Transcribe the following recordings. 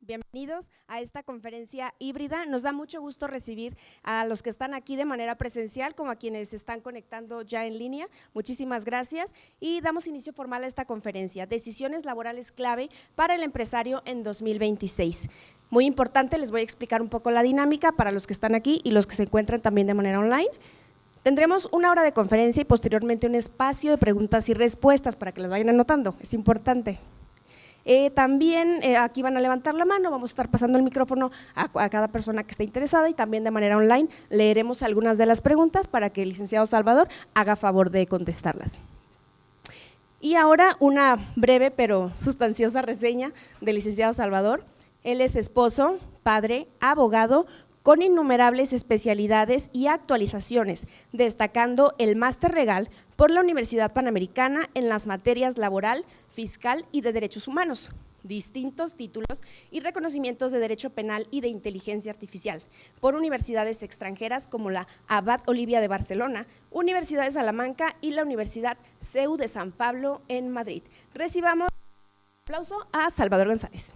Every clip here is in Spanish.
Bienvenidos a esta conferencia híbrida. Nos da mucho gusto recibir a los que están aquí de manera presencial como a quienes se están conectando ya en línea. Muchísimas gracias y damos inicio formal a esta conferencia, Decisiones laborales clave para el empresario en 2026. Muy importante, les voy a explicar un poco la dinámica para los que están aquí y los que se encuentran también de manera online. Tendremos una hora de conferencia y posteriormente un espacio de preguntas y respuestas para que las vayan anotando, es importante. También aquí van a levantar la mano, vamos a estar pasando el micrófono a cada persona que esté interesada y también de manera online leeremos algunas de las preguntas para que el licenciado Salvador haga favor de contestarlas. Y ahora una breve pero sustanciosa reseña del licenciado Salvador. Él es esposo, padre, abogado, con innumerables especialidades y actualizaciones, destacando el máster legal por la Universidad Panamericana en las materias laboral, fiscal y de derechos humanos, distintos títulos y reconocimientos de derecho penal y de inteligencia artificial por universidades extranjeras como la Abad Olivia de Barcelona, Universidad de Salamanca y la Universidad CEU de San Pablo en Madrid. Recibamos un aplauso a Salvador González.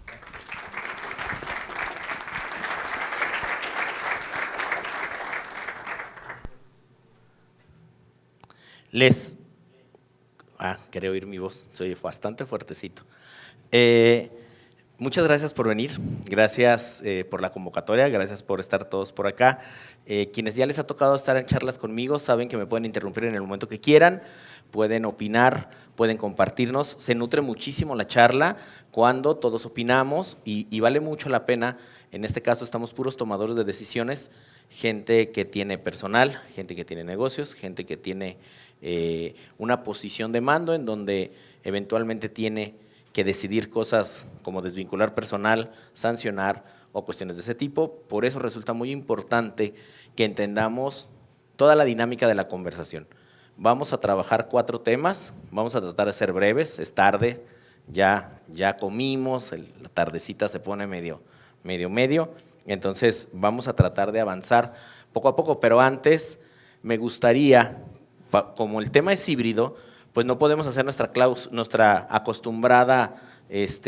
Quería oír mi voz, soy bastante fuertecito. Muchas gracias por venir, gracias por la convocatoria, gracias por estar todos por acá. Quienes ya les ha tocado estar en charlas conmigo saben que me pueden interrumpir en el momento que quieran, pueden opinar, pueden compartirnos. Se nutre muchísimo la charla cuando todos opinamos y vale mucho la pena. En este caso estamos puros tomadores de decisiones, gente que tiene personal, gente que tiene negocios, gente que tiene una posición de mando en donde eventualmente tiene que decidir cosas como desvincular personal, sancionar o cuestiones de ese tipo. Por eso resulta muy importante que entendamos toda la dinámica de la conversación. Vamos a trabajar 4 temas, vamos a tratar de ser breves, es tarde, ya comimos, la tardecita se pone medio, entonces vamos a tratar de avanzar poco a poco, pero antes me gustaría, como el tema es híbrido, pues no podemos hacer nuestra acostumbrada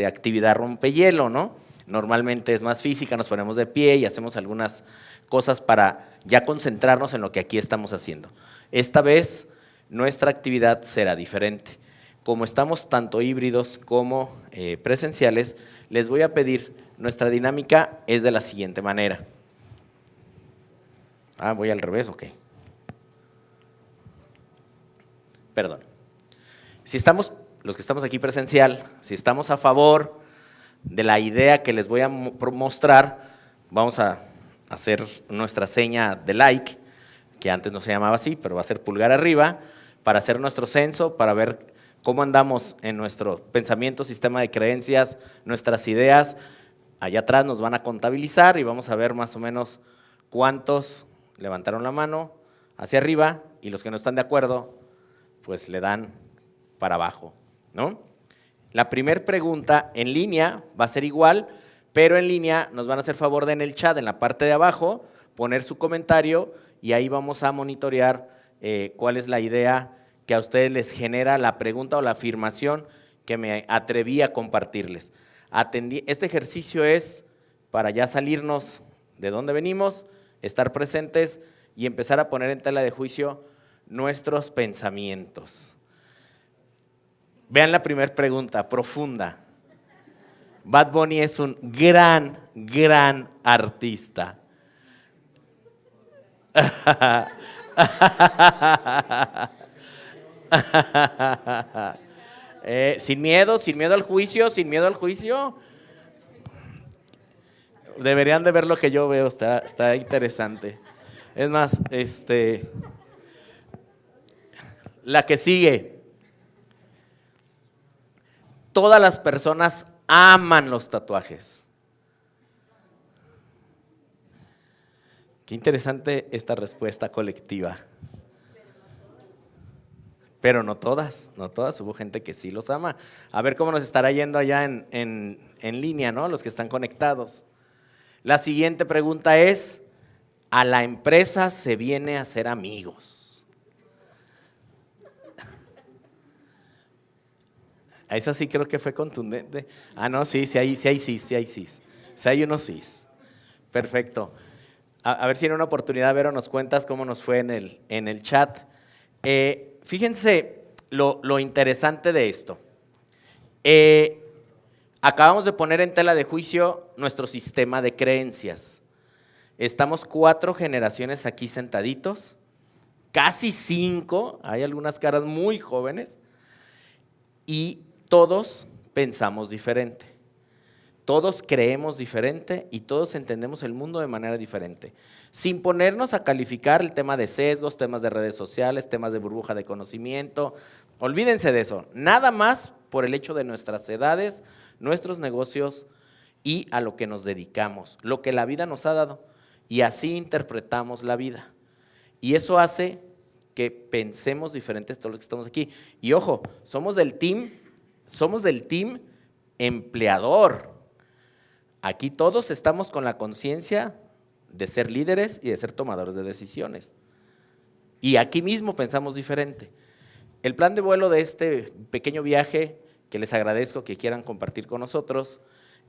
actividad rompehielo, ¿no? Normalmente es más física, nos ponemos de pie y hacemos algunas cosas para ya concentrarnos en lo que aquí estamos haciendo. Esta vez nuestra actividad será diferente. Como estamos tanto híbridos como presenciales, les voy a pedir, nuestra dinámica es de la siguiente manera. Voy al revés, ok. Perdón. Si estamos, los que estamos aquí presencial, si estamos a favor de la idea que les voy a mostrar, vamos a hacer nuestra seña de like, que antes no se llamaba así, pero va a ser pulgar arriba, para hacer nuestro censo, para ver cómo andamos en nuestro pensamiento, sistema de creencias, nuestras ideas. Allá atrás nos van a contabilizar y vamos a ver más o menos cuántos levantaron la mano hacia arriba y los que no están de acuerdo, pues le dan para abajo, ¿no? La primera pregunta en línea va a ser igual, pero en línea nos van a hacer favor de en el chat, en la parte de abajo, poner su comentario y ahí vamos a monitorear cuál es la idea que a ustedes les genera la pregunta o la afirmación que me atreví a compartirles. Este ejercicio es para ya salirnos de donde venimos, estar presentes y empezar a poner en tela de juicio nuestros pensamientos. Vean la primera pregunta, profunda. Bad Bunny es un gran artista. Sin miedo al juicio. Deberían de ver lo que yo veo, está interesante. Es más, la que sigue. Todas las personas aman los tatuajes. Qué interesante esta respuesta colectiva. Pero no todas, hubo gente que sí los ama. A ver cómo nos estará yendo allá en línea, ¿no? Los que están conectados. La siguiente pregunta es, ¿a la empresa se viene a ser amigos? Esa sí creo que fue contundente. No, sí hay sí. Si hay unos sí. Perfecto. A ver si en una oportunidad, Vero, nos cuentas cómo nos fue en el chat. Fíjense lo interesante de esto. Acabamos de poner en tela de juicio nuestro sistema de creencias. Estamos 4 generaciones aquí sentaditos, casi 5, hay algunas caras muy jóvenes, y todos pensamos diferente. Todos creemos diferente y todos entendemos el mundo de manera diferente. Sin ponernos a calificar el tema de sesgos, temas de redes sociales, temas de burbuja de conocimiento. Olvídense de eso. Nada más por el hecho de nuestras edades, nuestros negocios y a lo que nos dedicamos, lo que la vida nos ha dado. Y así interpretamos la vida. Y eso hace que pensemos diferentes todos los que estamos aquí. Y ojo, somos del team empleador. Aquí todos estamos con la conciencia de ser líderes y de ser tomadores de decisiones. Y aquí mismo pensamos diferente. El plan de vuelo de este pequeño viaje, que les agradezco que quieran compartir con nosotros,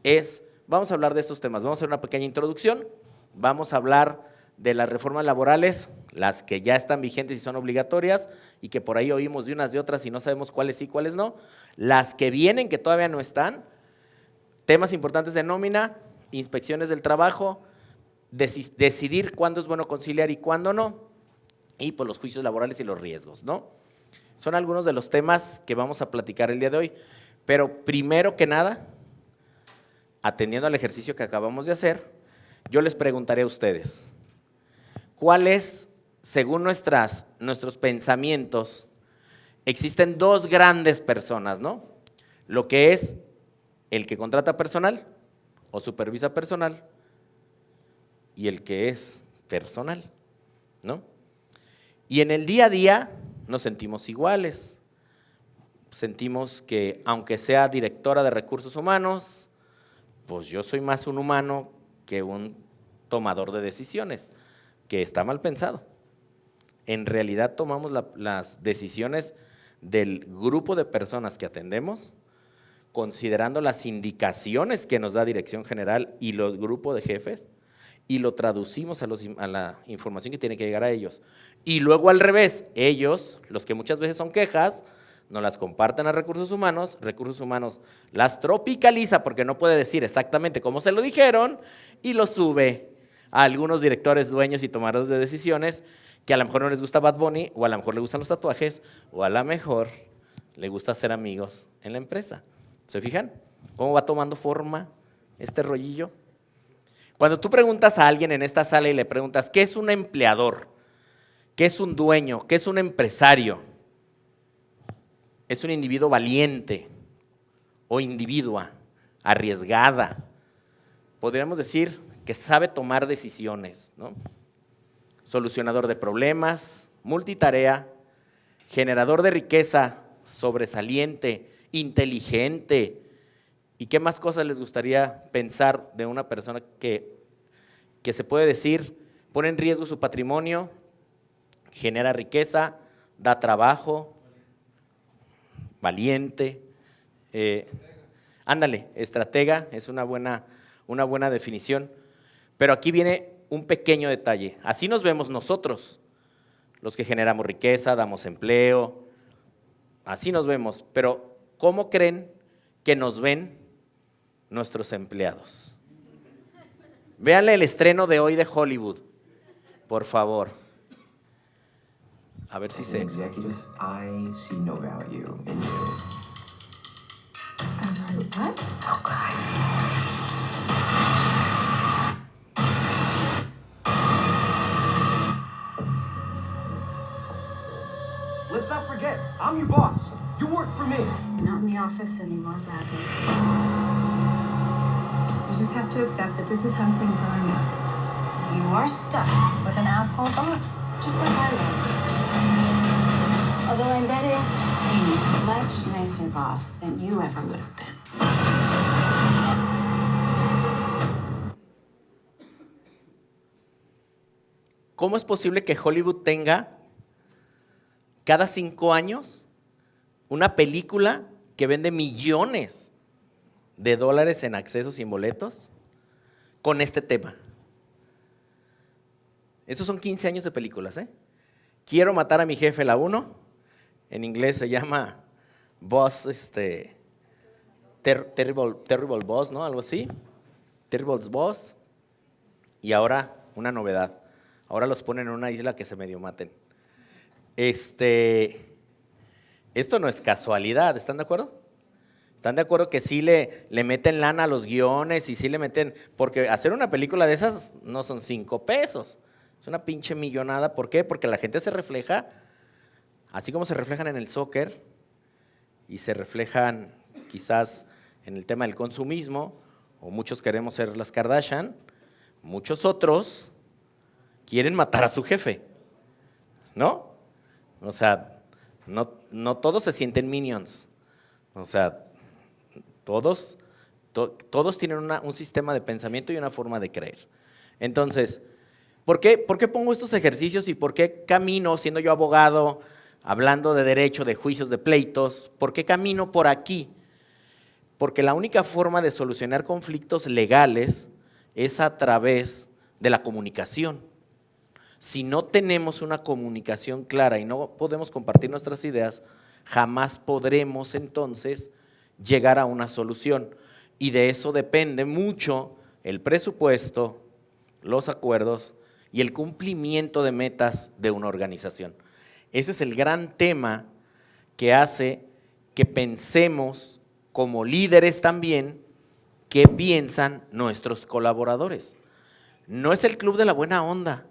es, vamos a hablar de estos temas, vamos a hacer una pequeña introducción, vamos a hablar de las reformas laborales, las que ya están vigentes y son obligatorias, y que por ahí oímos de unas de otras y no sabemos cuáles sí, cuáles no, las que vienen que todavía no están, temas importantes de nómina, inspecciones del trabajo, decidir cuándo es bueno conciliar y cuándo no, y pues los juicios laborales y los riesgos, ¿no? Son algunos de los temas que vamos a platicar el día de hoy, pero primero que nada, atendiendo al ejercicio que acabamos de hacer, yo les preguntaré a ustedes, ¿cuál es, según nuestros pensamientos, existen 2 grandes personas, ¿no? Lo que es el que contrata personal o supervisa personal y el que es personal, ¿no? Y en el día a día nos sentimos iguales, sentimos que aunque sea directora de recursos humanos, pues yo soy más un humano que un tomador de decisiones, que está mal pensado. En realidad tomamos las decisiones del grupo de personas que atendemos, considerando las indicaciones que nos da Dirección General y los grupos de jefes, y lo traducimos a la información que tiene que llegar a ellos. Y luego al revés, ellos, los que muchas veces son quejas, nos las comparten a recursos humanos las tropicaliza porque no puede decir exactamente cómo se lo dijeron y lo sube a algunos directores, dueños y tomadores de decisiones que a lo mejor no les gusta Bad Bunny, o a lo mejor le gustan los tatuajes, o a lo mejor le gusta ser amigos en la empresa. ¿Se fijan cómo va tomando forma este rollillo? Cuando tú preguntas a alguien en esta sala y le preguntas, ¿qué es un empleador? ¿Qué es un dueño? ¿Qué es un empresario? Es un individuo valiente o individua, arriesgada. Podríamos decir que sabe tomar decisiones, ¿no? Solucionador de problemas, multitarea, generador de riqueza, sobresaliente, inteligente. ¿Y qué más cosas les gustaría pensar de una persona que se puede decir pone en riesgo su patrimonio, genera riqueza, da trabajo, valiente, ándale, estratega, es una buena definición, pero aquí viene un pequeño detalle, así nos vemos nosotros, los que generamos riqueza, damos empleo, así nos vemos, pero ¿cómo creen que nos ven nuestros empleados? Véanle el estreno de hoy de Hollywood, por favor. A ver si se… Executive, I see no value in you. I'm sorry, what? Okay. Let's not forget, I'm your boss. You work for me. Not in the office anymore, Bradley. You just have to accept that this is how things are now. You are stuck with an asshole boss, just like I was. Although I'm betting a much nicer boss than you ever would have been. ¿Cómo es posible que Hollywood tenga cada 5 años una película que vende millones de dólares en accesos y en boletos? con este tema. Estos son 15 años de películas, ¿eh? Quiero matar a mi jefe, la 1, en inglés se llama Boss, Terrible Boss, ¿no? Algo así, Terrible Boss, y ahora una novedad, ahora los ponen en una isla que se medio maten. Esto no es casualidad, ¿están de acuerdo? ¿Están de acuerdo que sí le meten lana a los guiones y sí le meten, porque hacer una película de esas no son 5 pesos, es una pinche millonada? ¿Por qué? Porque la gente se refleja, así como se reflejan en el soccer y se reflejan quizás en el tema del consumismo, o muchos queremos ser las Kardashian, muchos otros quieren matar a su jefe, ¿no? O sea, no todos se sienten minions, o sea, todos tienen un sistema de pensamiento y una forma de creer. Entonces, ¿por qué pongo estos ejercicios y por qué camino, siendo yo abogado, hablando de derecho, de juicios, de pleitos, por qué camino por aquí? Porque la única forma de solucionar conflictos legales es a través de la comunicación. Si no tenemos una comunicación clara y no podemos compartir nuestras ideas, jamás podremos entonces llegar a una solución. Y de eso depende mucho el presupuesto, los acuerdos y el cumplimiento de metas de una organización. Ese es el gran tema que hace que pensemos como líderes también qué piensan nuestros colaboradores. No es el club de la buena onda,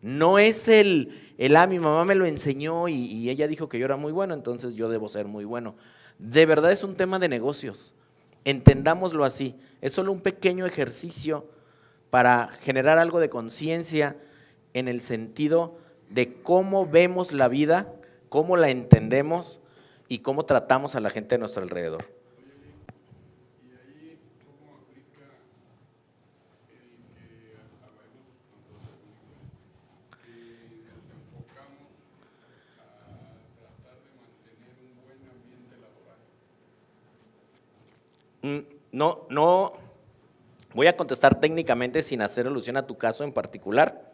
no es mi mamá me lo enseñó y ella dijo que yo era muy bueno, entonces yo debo ser muy bueno. De verdad es un tema de negocios, entendámoslo así, es solo un pequeño ejercicio para generar algo de conciencia en el sentido de cómo vemos la vida, cómo la entendemos y cómo tratamos a la gente de nuestro alrededor. No voy a contestar técnicamente sin hacer alusión a tu caso en particular,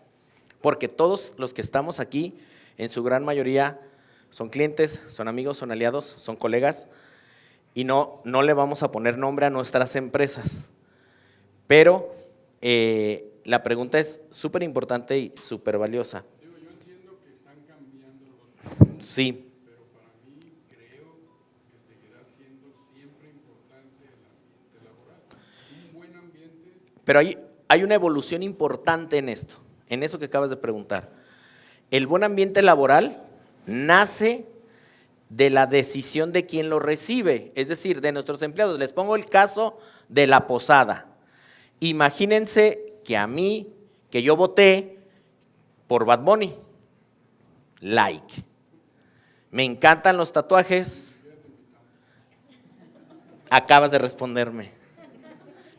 porque todos los que estamos aquí, en su gran mayoría, son clientes, son amigos, son aliados, son colegas, y no le vamos a poner nombre a nuestras empresas. Pero la pregunta es súper importante y súper valiosa. Yo entiendo que están cambiando los tiempos, sí, pero para mí creo que seguirá siendo siempre importante el ambiente laboral. Un buen ambiente. Pero hay una evolución importante en esto, en eso que acabas de preguntar. El buen ambiente laboral nace de la decisión de quien lo recibe, es decir, de nuestros empleados. Les pongo el caso de la posada. Imagínense que yo voté por Bad Bunny, like. Me encantan los tatuajes. Acabas de responderme.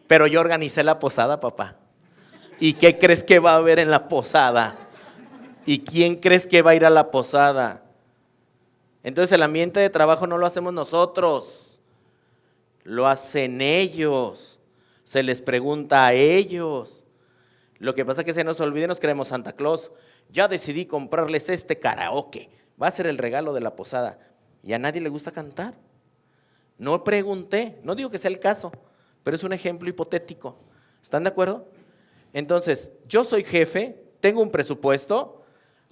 Pero yo organicé la posada, papá. ¿Y qué crees que va a haber en la posada? ¿Y quién crees que va a ir a la posada? Entonces el ambiente de trabajo no lo hacemos nosotros, lo hacen ellos, se les pregunta a ellos. Lo que pasa es que se nos olvida y nos creemos Santa Claus. Ya decidí comprarles este karaoke, va a ser el regalo de la posada. Y a nadie le gusta cantar. No pregunté, no digo que sea el caso, pero es un ejemplo hipotético. ¿Están de acuerdo? Entonces, yo soy jefe, tengo un presupuesto,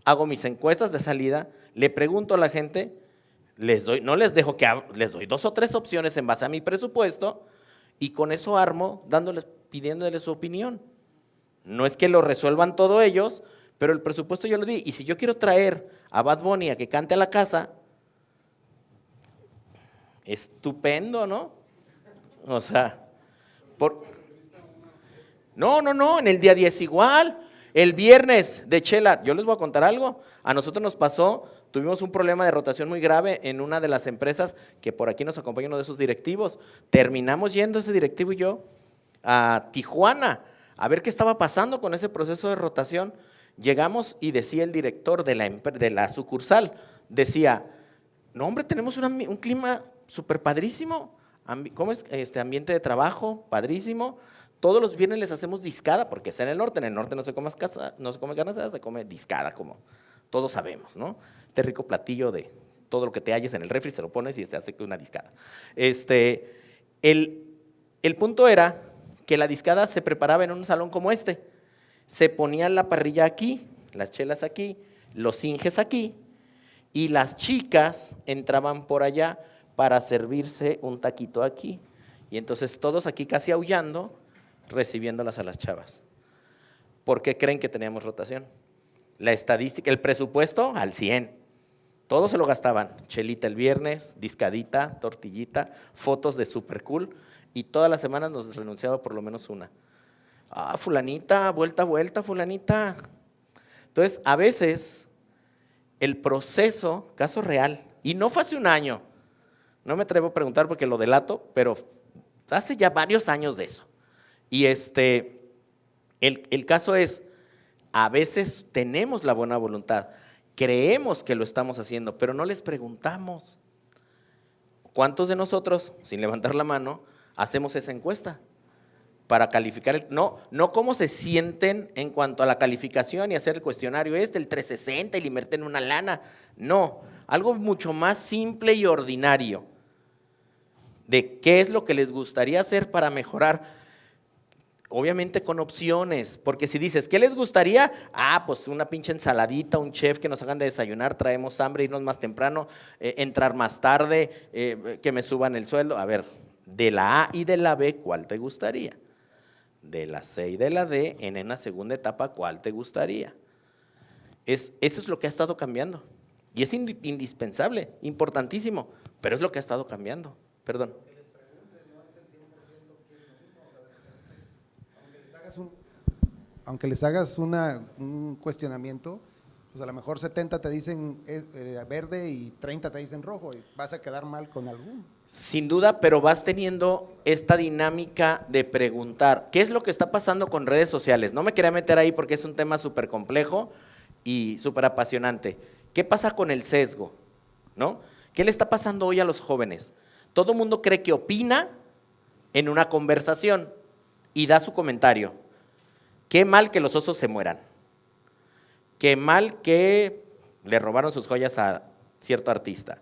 hago mis encuestas de salida, le pregunto a la gente, no les dejo les doy 2 o 3 opciones en base a mi presupuesto y con eso armo, pidiéndoles su opinión. No es que lo resuelvan todos ellos, pero el presupuesto yo lo di. Y si yo quiero traer a Bad Bunny a que cante a la casa, estupendo, ¿no? O sea, no, en el día 10 igual. El viernes de chela, yo les voy a contar algo, a nosotros nos pasó, tuvimos un problema de rotación muy grave en una de las empresas que por aquí nos acompaña uno de esos directivos, terminamos yendo ese directivo y yo a Tijuana a ver qué estaba pasando con ese proceso de rotación. Llegamos y decía el director de la sucursal, decía, no hombre, tenemos un clima súper padrísimo, ¿cómo es? Ambiente de trabajo, padrísimo, Todos los viernes les hacemos discada, porque es en el norte no se come carne asada, se come discada, como todos sabemos, ¿no? Este rico platillo de todo lo que te halles en el refri, se lo pones y se hace una discada. El punto era que la discada se preparaba en un salón como este. Se ponía la parrilla aquí, las chelas aquí, los inges aquí, y las chicas entraban por allá para servirse un taquito aquí. Y entonces todos aquí casi aullando, recibiéndolas a las chavas. ¿Por qué creen que teníamos rotación? La estadística, el presupuesto al 100. Todos se lo gastaban. Chelita el viernes, discadita, tortillita, fotos de super cool, y todas las semanas nos renunciaba por lo menos una. Ah, fulanita, vuelta, fulanita. Entonces, a veces, el proceso, caso real, y no fue hace un año, no me atrevo a preguntar porque lo delato, pero hace ya varios años de eso. Y el caso es, a veces tenemos la buena voluntad, creemos que lo estamos haciendo, pero no les preguntamos. ¿Cuántos de nosotros, sin levantar la mano, hacemos esa encuesta para calificar? No cómo se sienten en cuanto a la calificación y hacer el cuestionario el 360 y le inverten una lana. No, algo mucho más simple y ordinario de qué es lo que les gustaría hacer para mejorar. Obviamente con opciones, porque si dices, ¿qué les gustaría? Pues una pinche ensaladita, un chef que nos hagan de desayunar, traemos hambre, irnos más temprano, entrar más tarde, que me suban el sueldo. A ver, de la A y de la B, ¿cuál te gustaría? De la C y de la D, en una segunda etapa, ¿cuál te gustaría? Eso es lo que ha estado cambiando. Y es indispensable, importantísimo, pero es lo que ha estado cambiando. Perdón. Aunque les hagas un cuestionamiento, pues a lo mejor 70 te dicen verde y 30 te dicen rojo, y vas a quedar mal con alguno. Sin duda, pero vas teniendo esta dinámica de preguntar, ¿qué es lo que está pasando con redes sociales? No me quería meter ahí porque es un tema súper complejo y súper apasionante. ¿Qué pasa con el sesgo? ¿No? ¿Qué le está pasando hoy a los jóvenes? Todo el mundo cree que opina en una conversación y da su comentario. Qué mal que los osos se mueran. Qué mal que le robaron sus joyas a cierto artista.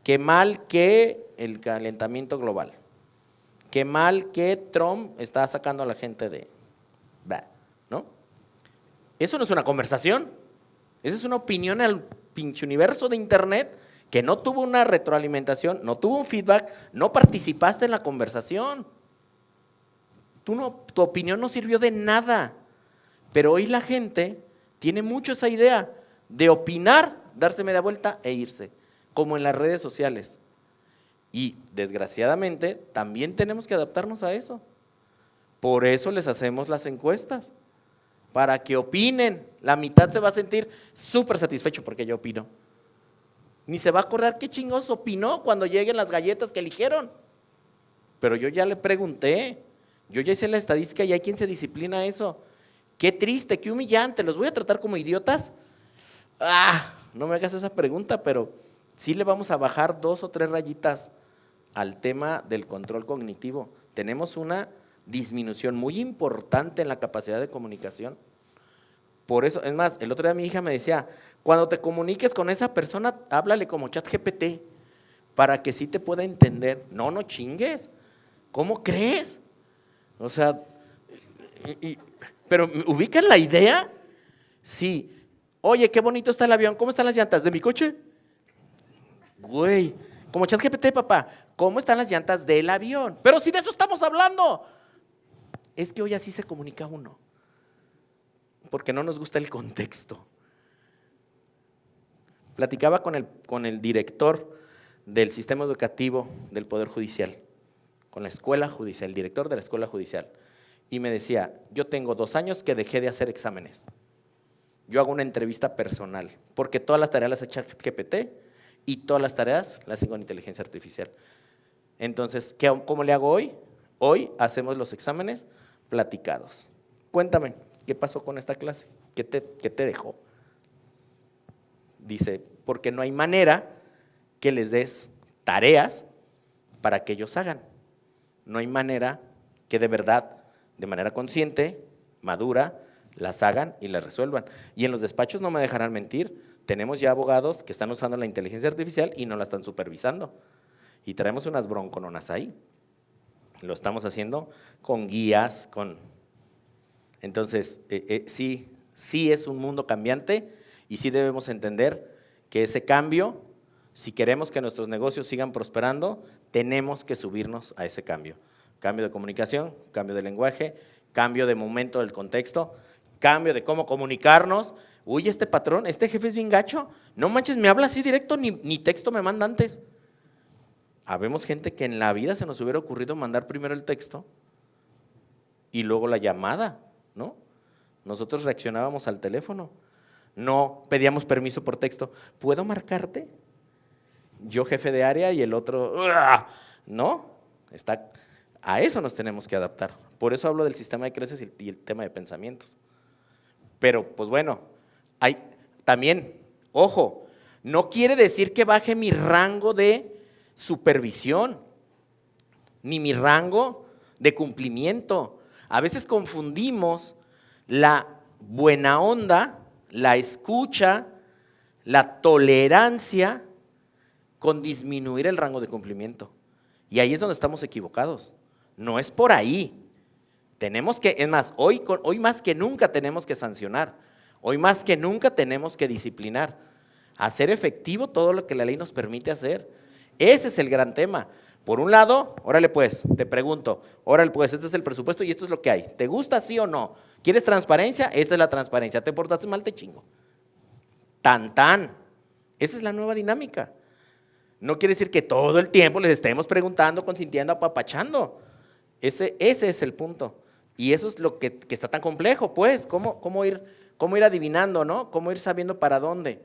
Qué mal que el calentamiento global. Qué mal que Trump está sacando a la gente de… ¿no? Eso no es una conversación. Esa es una opinión al pinche universo de internet que no tuvo una retroalimentación, no tuvo un feedback, no participaste en la conversación. Tu opinión no sirvió de nada, pero hoy la gente tiene mucho esa idea de opinar, darse media vuelta e irse, como en las redes sociales. Y desgraciadamente también tenemos que adaptarnos a eso. Por eso les hacemos las encuestas, para que opinen. La mitad se va a sentir súper satisfecho porque yo opino. Ni se va a acordar qué chingados opinó cuando lleguen las galletas que eligieron. Pero yo ya le pregunté. Yo ya hice la estadística y hay quien se disciplina a eso. Qué triste, qué humillante, ¿los voy a tratar como idiotas? No me hagas esa pregunta, pero sí le vamos a bajar 2 o 3 rayitas al tema del control cognitivo. Tenemos una disminución muy importante en la capacidad de comunicación. Por eso, es más, el otro día mi hija me decía, cuando te comuniques con esa persona, háblale como ChatGPT, para que sí te pueda entender. No chingues, ¿cómo crees? O sea, pero ¿ubican la idea? Sí. Oye, qué bonito está el avión, ¿cómo están las llantas? ¿De mi coche? Güey, como ChatGPT, papá, ¿cómo están las llantas del avión? Pero si de eso estamos hablando. Es que hoy así se comunica uno, porque no nos gusta el contexto. Platicaba con el director del sistema educativo del Poder Judicial, con la escuela judicial, el director de la escuela judicial, y me decía, yo tengo 2 años que dejé de hacer exámenes. Yo hago una entrevista personal, porque todas las tareas las hace ChatGPT y todas las tareas las hago con inteligencia artificial. Entonces, ¿cómo le hago hoy? Hoy hacemos los exámenes platicados. Cuéntame, ¿qué pasó con esta clase? ¿Qué te dejó? Dice, porque no hay manera que les des tareas para que ellos hagan. No hay manera que de verdad de manera consciente, madura, las hagan y las resuelvan. Y en los despachos no me dejarán mentir, tenemos ya abogados que están usando la inteligencia artificial y no la están supervisando. Y traemos unas broncononas ahí. Lo estamos haciendo con guías, Entonces, sí es un mundo cambiante y sí debemos entender que ese cambio, si queremos que nuestros negocios sigan prosperando, tenemos que subirnos a ese cambio. Cambio de comunicación, cambio de lenguaje, cambio de momento del contexto, cambio de cómo comunicarnos. Uy, este patrón, este jefe es bien gacho, no manches, me habla así directo, ni texto me manda antes. Habemos gente que en la vida se nos hubiera ocurrido mandar primero el texto y luego la llamada, ¿no? Nosotros reaccionábamos al teléfono, no pedíamos permiso por texto. ¿Puedo marcarte? Yo jefe de área y el otro, ¡ah! ¿No? A eso nos tenemos que adaptar. Por eso hablo del sistema de creencias y el tema de pensamientos. Pero, pues bueno, también, ojo, no quiere decir que baje mi rango de supervisión, ni mi rango de cumplimiento. A veces confundimos la buena onda, la escucha, la tolerancia con disminuir el rango de cumplimiento. Y ahí es donde estamos equivocados. No es por ahí. Tenemos que, es más, hoy más que nunca tenemos que sancionar. Hoy más que nunca tenemos que disciplinar. Hacer efectivo todo lo que la ley nos permite hacer. Ese es el gran tema. Por un lado, órale pues, te pregunto, órale pues, este es el presupuesto y esto es lo que hay. ¿Te gusta sí o no? ¿Quieres transparencia? Esta es la transparencia. ¿Te portaste mal? Te chingo. Tan. Esa es la nueva dinámica. No quiere decir que todo el tiempo les estemos preguntando, consintiendo, apapachando. Ese es el punto. Y eso es lo que está tan complejo, pues, cómo ir adivinando, ¿no? Cómo ir sabiendo para dónde.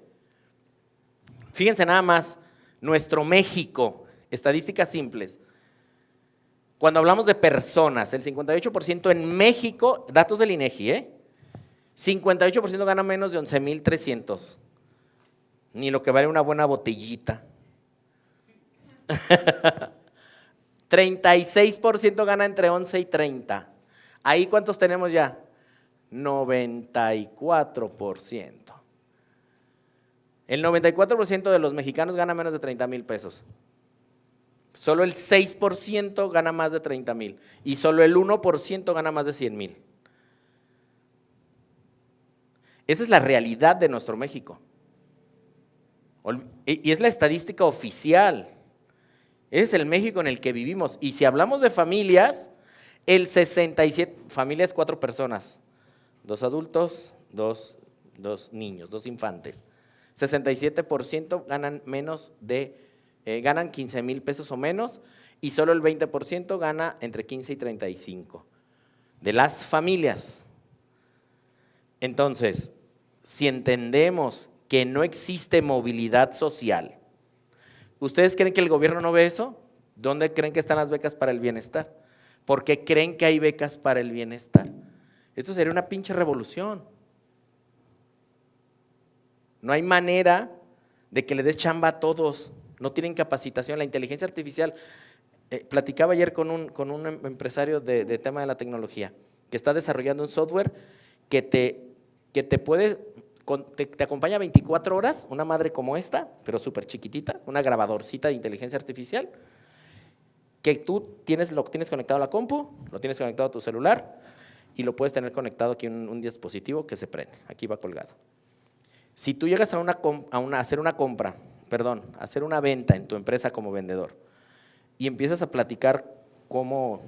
Fíjense nada más, nuestro México, estadísticas simples. Cuando hablamos de personas, el 58% en México, datos del INEGI, 58% gana menos de 11,300. Ni lo que vale una buena botellita. 36% gana entre 11 y 30. ¿Ahí cuántos tenemos ya? 94%. El 94% de los mexicanos gana menos de 30,000 pesos. Solo el 6% gana más de 30,000 y solo el 1% gana más de 100,000. Esa es la realidad de nuestro México. Y es la estadística oficial. Ese es el México en el que vivimos. Y si hablamos de familias, el 67, familias 4 personas, 2 adultos, 2 niños, 2 infantes. 67% ganan ganan 15,000 pesos o menos y solo el 20% gana entre 15 y 35 de las familias. Entonces, si entendemos que no existe movilidad social, ¿ustedes creen que el gobierno no ve eso? ¿Dónde creen que están las becas para el bienestar? ¿Por qué creen que hay becas para el bienestar? Esto sería una pinche revolución. No hay manera de que le des chamba a todos, no tienen capacitación. La inteligencia artificial, platicaba ayer con un empresario de tema de la tecnología, que está desarrollando un software que te acompaña 24 horas, una madre como esta, pero súper chiquitita, una grabadorcita de inteligencia artificial, que tú lo tienes conectado a la compu, lo tienes conectado a tu celular y lo puedes tener conectado aquí en un dispositivo que se prende, aquí va colgado. Si tú llegas a hacer una venta en tu empresa como vendedor y empiezas a platicar cómo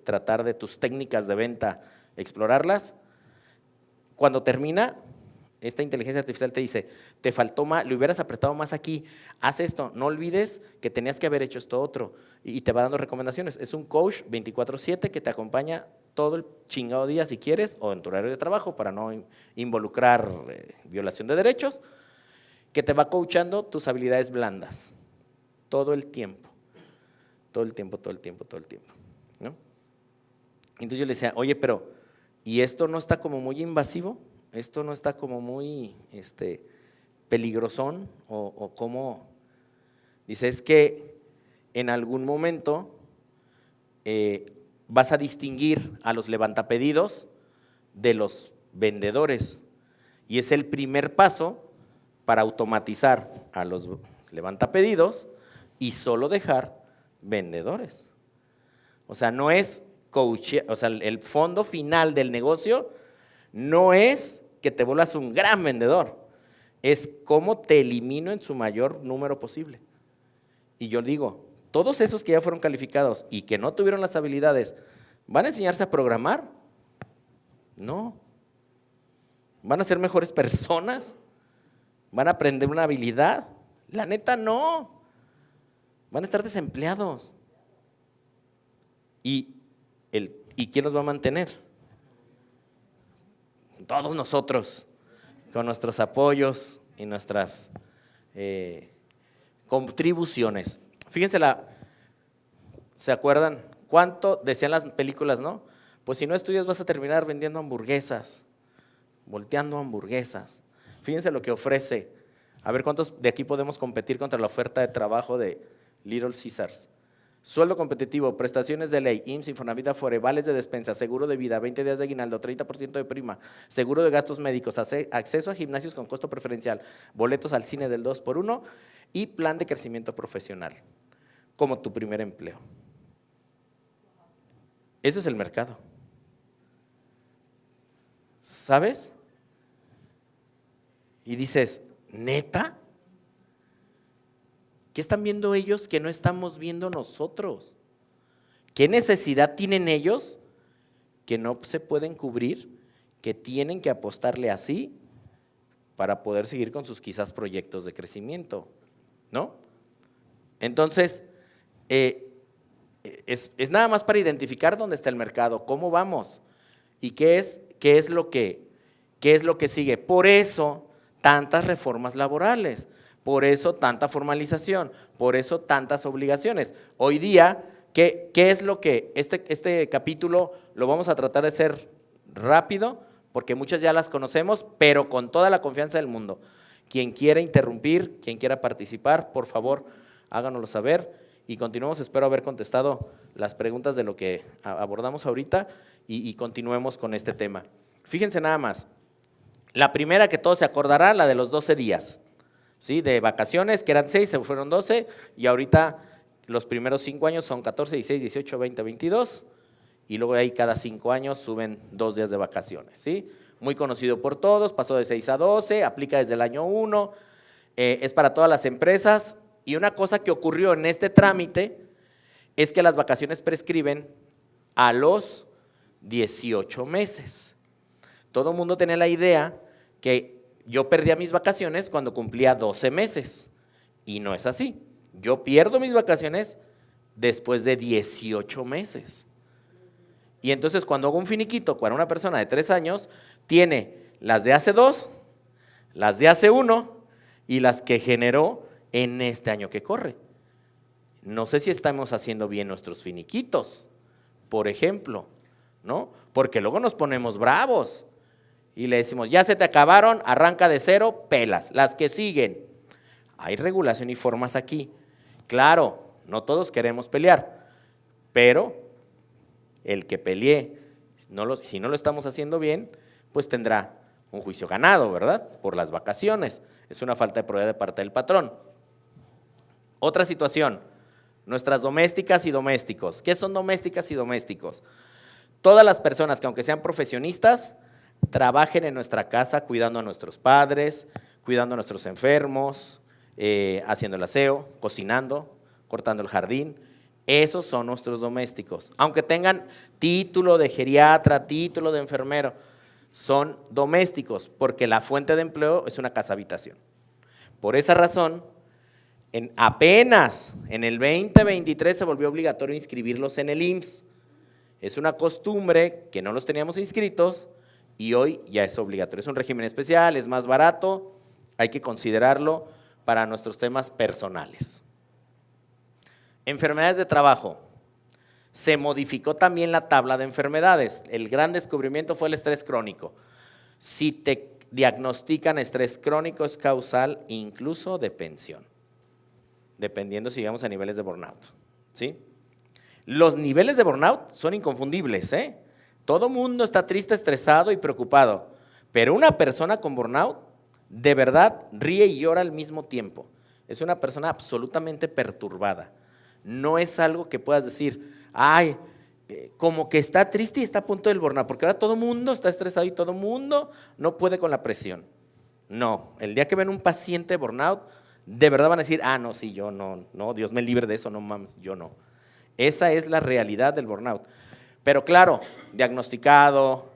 tratar de tus técnicas de venta, explorarlas, cuando termina, esta inteligencia artificial te dice, te faltó más, le hubieras apretado más aquí, haz esto, no olvides que tenías que haber hecho esto otro, y te va dando recomendaciones. Es un coach 24/7 que te acompaña todo el chingado día si quieres, o en tu horario de trabajo para no involucrar violación de derechos, que te va coachando tus habilidades blandas, todo el tiempo, ¿no? Entonces yo le decía, oye, pero, ¿y esto no está como muy invasivo? ¿Esto no está como muy peligrosón? ¿O cómo? Dice, es que en algún momento vas a distinguir a los levantapedidos de los vendedores. Y es el primer paso para automatizar a los levantapedidos y solo dejar vendedores. O sea, no es coach, o sea, el fondo final del negocio no es que te vuelvas un gran vendedor, es cómo te elimino en su mayor número posible. Y yo digo, todos esos que ya fueron calificados y que no tuvieron las habilidades, ¿van a enseñarse a programar? No. ¿Van a ser mejores personas? ¿Van a aprender una habilidad? La neta, no. Van a estar desempleados. ¿Y quién los va a mantener? Todos nosotros, con nuestros apoyos y nuestras contribuciones. Fíjense, ¿se acuerdan? ¿Cuánto decían las películas, no? Pues si no estudias vas a terminar vendiendo hamburguesas, volteando hamburguesas. Fíjense lo que ofrece. A ver cuántos de aquí podemos competir contra la oferta de trabajo de Little Caesars. Sueldo competitivo, prestaciones de ley, IMSS, Infonavit, Afore, vales de despensa, seguro de vida, 20 días de aguinaldo, 30% de prima, seguro de gastos médicos, acceso a gimnasios con costo preferencial, boletos al cine del 2x1 y plan de crecimiento profesional, como tu primer empleo. Ese es el mercado. ¿Sabes? Y dices, ¿neta? ¿Qué están viendo ellos que no estamos viendo nosotros? ¿Qué necesidad tienen ellos que no se pueden cubrir, que tienen que apostarle así para poder seguir con sus quizás proyectos de crecimiento? ¿No? Entonces, es nada más para identificar dónde está el mercado, cómo vamos y qué es lo que sigue. Por eso, tantas reformas laborales. Por eso tanta formalización, por eso tantas obligaciones. Hoy día, ¿qué es lo que este capítulo lo vamos a tratar de hacer rápido? Porque muchas ya las conocemos, pero con toda la confianza del mundo. Quien quiera interrumpir, quien quiera participar, por favor, háganoslo saber y continuemos. Espero haber contestado las preguntas de lo que abordamos ahorita y continuemos con este tema. Fíjense nada más, la primera que todos se acordarán, la de los 12 días. ¿Sí? De vacaciones, que eran 6, se fueron 12, y ahorita los primeros 5 años son 14, 16, 18, 20, 22, y luego ahí cada 5 años suben 2 días de vacaciones. ¿Sí? Muy conocido por todos, pasó de 6 a 12, aplica desde el año 1, es para todas las empresas, y una cosa que ocurrió en este trámite es que las vacaciones prescriben a los 18 meses. Todo el mundo tenía la idea que yo perdía mis vacaciones cuando cumplía 12 meses y no es así. Yo pierdo mis vacaciones después de 18 meses. Y entonces cuando hago un finiquito para una persona de 3 años, tiene las de hace 2, las de hace 1 y las que generó en este año que corre. No sé si estamos haciendo bien nuestros finiquitos, por ejemplo, ¿no? Porque luego nos ponemos bravos. Y le decimos, ya se te acabaron, arranca de cero, pelas. Las que siguen. Hay regulación y formas aquí. Claro, no todos queremos pelear, pero el que pelee, si no lo estamos haciendo bien, pues tendrá un juicio ganado, ¿verdad? Por las vacaciones. Es una falta de probidad de parte del patrón. Otra situación, nuestras domésticas y domésticos. ¿Qué son domésticas y domésticos? Todas las personas que aunque sean profesionistas, trabajen en nuestra casa cuidando a nuestros padres, cuidando a nuestros enfermos, haciendo el aseo, cocinando, cortando el jardín. Esos son nuestros domésticos. Aunque tengan título de geriatra, título de enfermero, son domésticos porque la fuente de empleo es una casa habitación. Por esa razón, apenas en el 2023 se volvió obligatorio inscribirlos en el IMSS. Es una costumbre que no los teníamos inscritos y hoy ya es obligatorio. Es un régimen especial, es más barato, hay que considerarlo para nuestros temas personales. Enfermedades de trabajo. Se modificó también la tabla de enfermedades. El gran descubrimiento fue el estrés crónico. Si te diagnostican estrés crónico es causal incluso de pensión, dependiendo si llegamos a niveles de burnout. ¿Sí? Los niveles de burnout son inconfundibles, ¿eh? Todo mundo está triste, estresado y preocupado, pero una persona con burnout de verdad ríe y llora al mismo tiempo. Es una persona absolutamente perturbada. No es algo que puedas decir, ay, como que está triste y está a punto del burnout, porque ahora todo mundo está estresado y todo mundo no puede con la presión. No, el día que ven un paciente burnout, de verdad van a decir, no, sí, yo no, Dios me libre de eso, no mames, yo no. Esa es la realidad del burnout. Pero claro, diagnosticado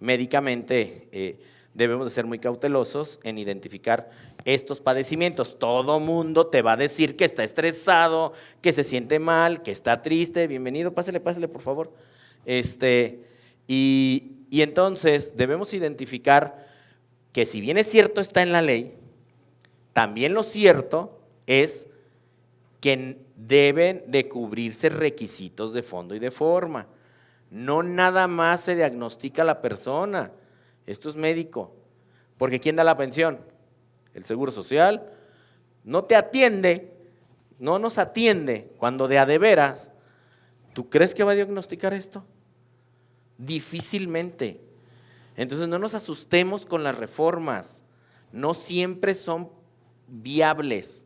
médicamente, debemos de ser muy cautelosos en identificar estos padecimientos. Todo mundo te va a decir que está estresado, que se siente mal, que está triste. Bienvenido, pásale por favor. Y entonces debemos identificar que si bien es cierto está en la ley, también lo cierto es que deben de cubrirse requisitos de fondo y de forma. No nada más se diagnostica a la persona, esto es médico, porque ¿quién da la pensión? El Seguro Social. No te atiende, no nos atiende cuando de a de veras. ¿Tú crees que va a diagnosticar esto? Difícilmente. Entonces no nos asustemos con las reformas, no siempre son viables,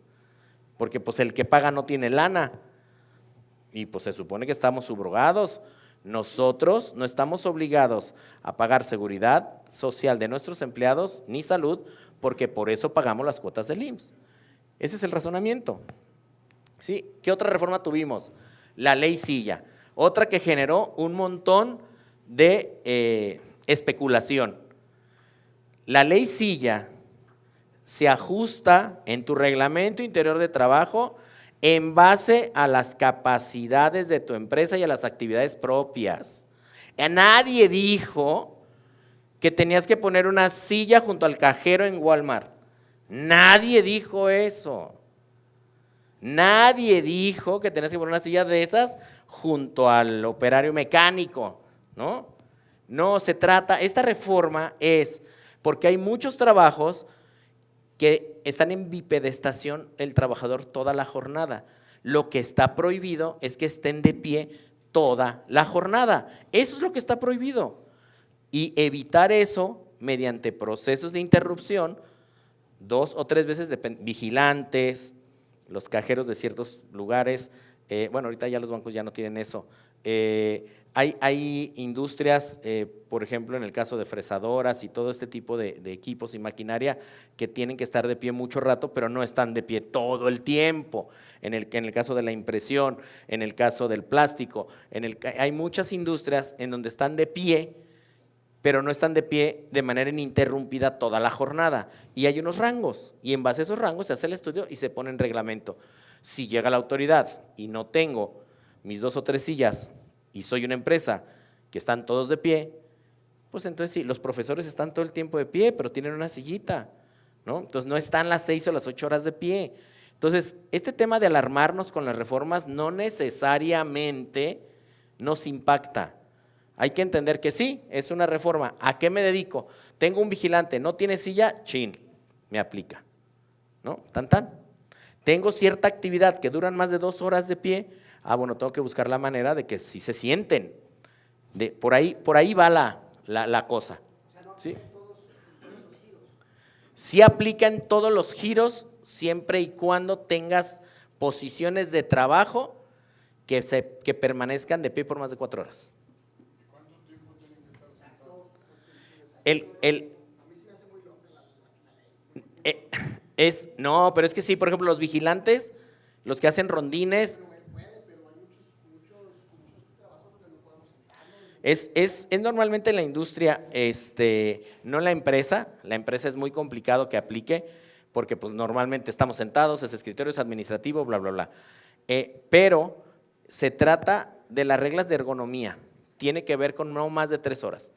porque pues el que paga no tiene lana y pues se supone que estamos subrogados. Nosotros no estamos obligados a pagar seguridad social de nuestros empleados ni salud, porque por eso pagamos las cuotas del IMSS. Ese es el razonamiento. ¿Sí? ¿Qué otra reforma tuvimos? La ley Silla, otra que generó un montón de especulación. La ley Silla se ajusta en tu reglamento interior de trabajo en base a las capacidades de tu empresa y a las actividades propias. Nadie dijo que tenías que poner una silla junto al cajero en Walmart. Nadie dijo eso. Nadie dijo que tenías que poner una silla de esas junto al operario mecánico, ¿no? No se trata, esta reforma es porque hay muchos trabajos que están en bipedestación el trabajador toda la jornada. Lo que está prohibido es que estén de pie toda la jornada. Eso es lo que está prohibido. Y evitar eso mediante procesos de interrupción, 2 o 3 veces de vigilantes, los cajeros de ciertos lugares. Bueno, ahorita ya los bancos ya no tienen eso. Hay industrias, por ejemplo, en el caso de fresadoras y todo este tipo de equipos y maquinaria que tienen que estar de pie mucho rato, pero no están de pie todo el tiempo. En el caso de la impresión, en el caso del plástico, hay muchas industrias en donde están de pie, pero no están de pie de manera ininterrumpida toda la jornada. Y hay unos rangos, y en base a esos rangos se hace el estudio y se pone en reglamento. Si llega la autoridad y no tengo mis 2 o 3 sillas y soy una empresa que están todos de pie, pues entonces sí, los profesores están todo el tiempo de pie, pero tienen una sillita, ¿no? Entonces no están las 6 o las 8 horas de pie. Entonces, este tema de alarmarnos con las reformas no necesariamente nos impacta. Hay que entender que sí, es una reforma. ¿A qué me dedico? Tengo un vigilante, no tiene silla, chin, me aplica, ¿no? Tan tan. Tengo cierta actividad que duran más de 2 horas de pie, bueno, tengo que buscar la manera de que sí se sienten. Por ahí va la cosa. ¿Sí? Sí aplica en todos los giros, siempre y cuando tengas posiciones de trabajo que permanezcan de pie por más de 4 horas. ¿Cuánto tiempo tienen que estar sentados? No, pero es que sí, por ejemplo, los vigilantes, los que hacen rondines. Es normalmente en la industria, no en la empresa es muy complicado que aplique, porque pues normalmente estamos sentados, es escritorio, es administrativo, bla, bla, bla. Pero se trata de las reglas de ergonomía, tiene que ver con no más de 3 horas.